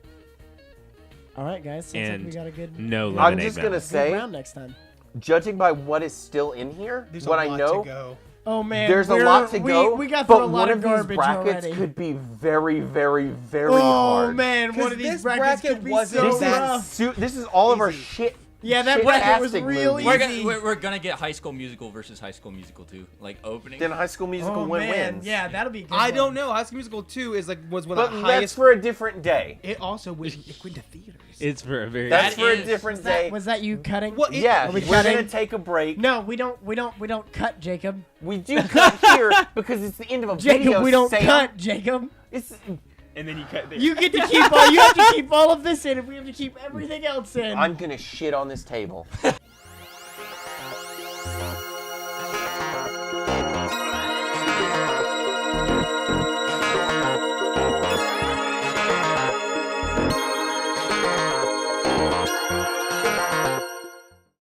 All right, guys. Sounds like And we got a good, no I'm lemonade just gonna mouth. good say, round next time. judging by what is still in here, There's what a I lot know, to go. Oh man, there's a we're- lot to go. We got through but a lot one of of these garbage brackets already. could be very, very, very Oh hard. man, one 'Cause of these this brackets bracket could be wasn't so that rough. This is all of our Easy. shit. Yeah, that bracket was shit-tastic real movies. easy. We're gonna get High School Musical versus High School Musical 2, like opening. Then High School Musical Oh man, wins. yeah, that'll be. A good I one. don't know. High School Musical 2 is like was one But of the that's highest. for a different day. It also went to theaters. It's for a very. That's That for a is- different Was that, day. was that you cutting? Well, it- Yeah, Are we we're cutting? gonna take a break. No, we don't cut, Jacob. We do cut here because it's the end of a Jacob, video. we don't Sam. cut, Jacob. It's And then you cut there. You get to keep all. You have to keep all of this in, and we have to keep everything else in. I'm gonna shit on this table.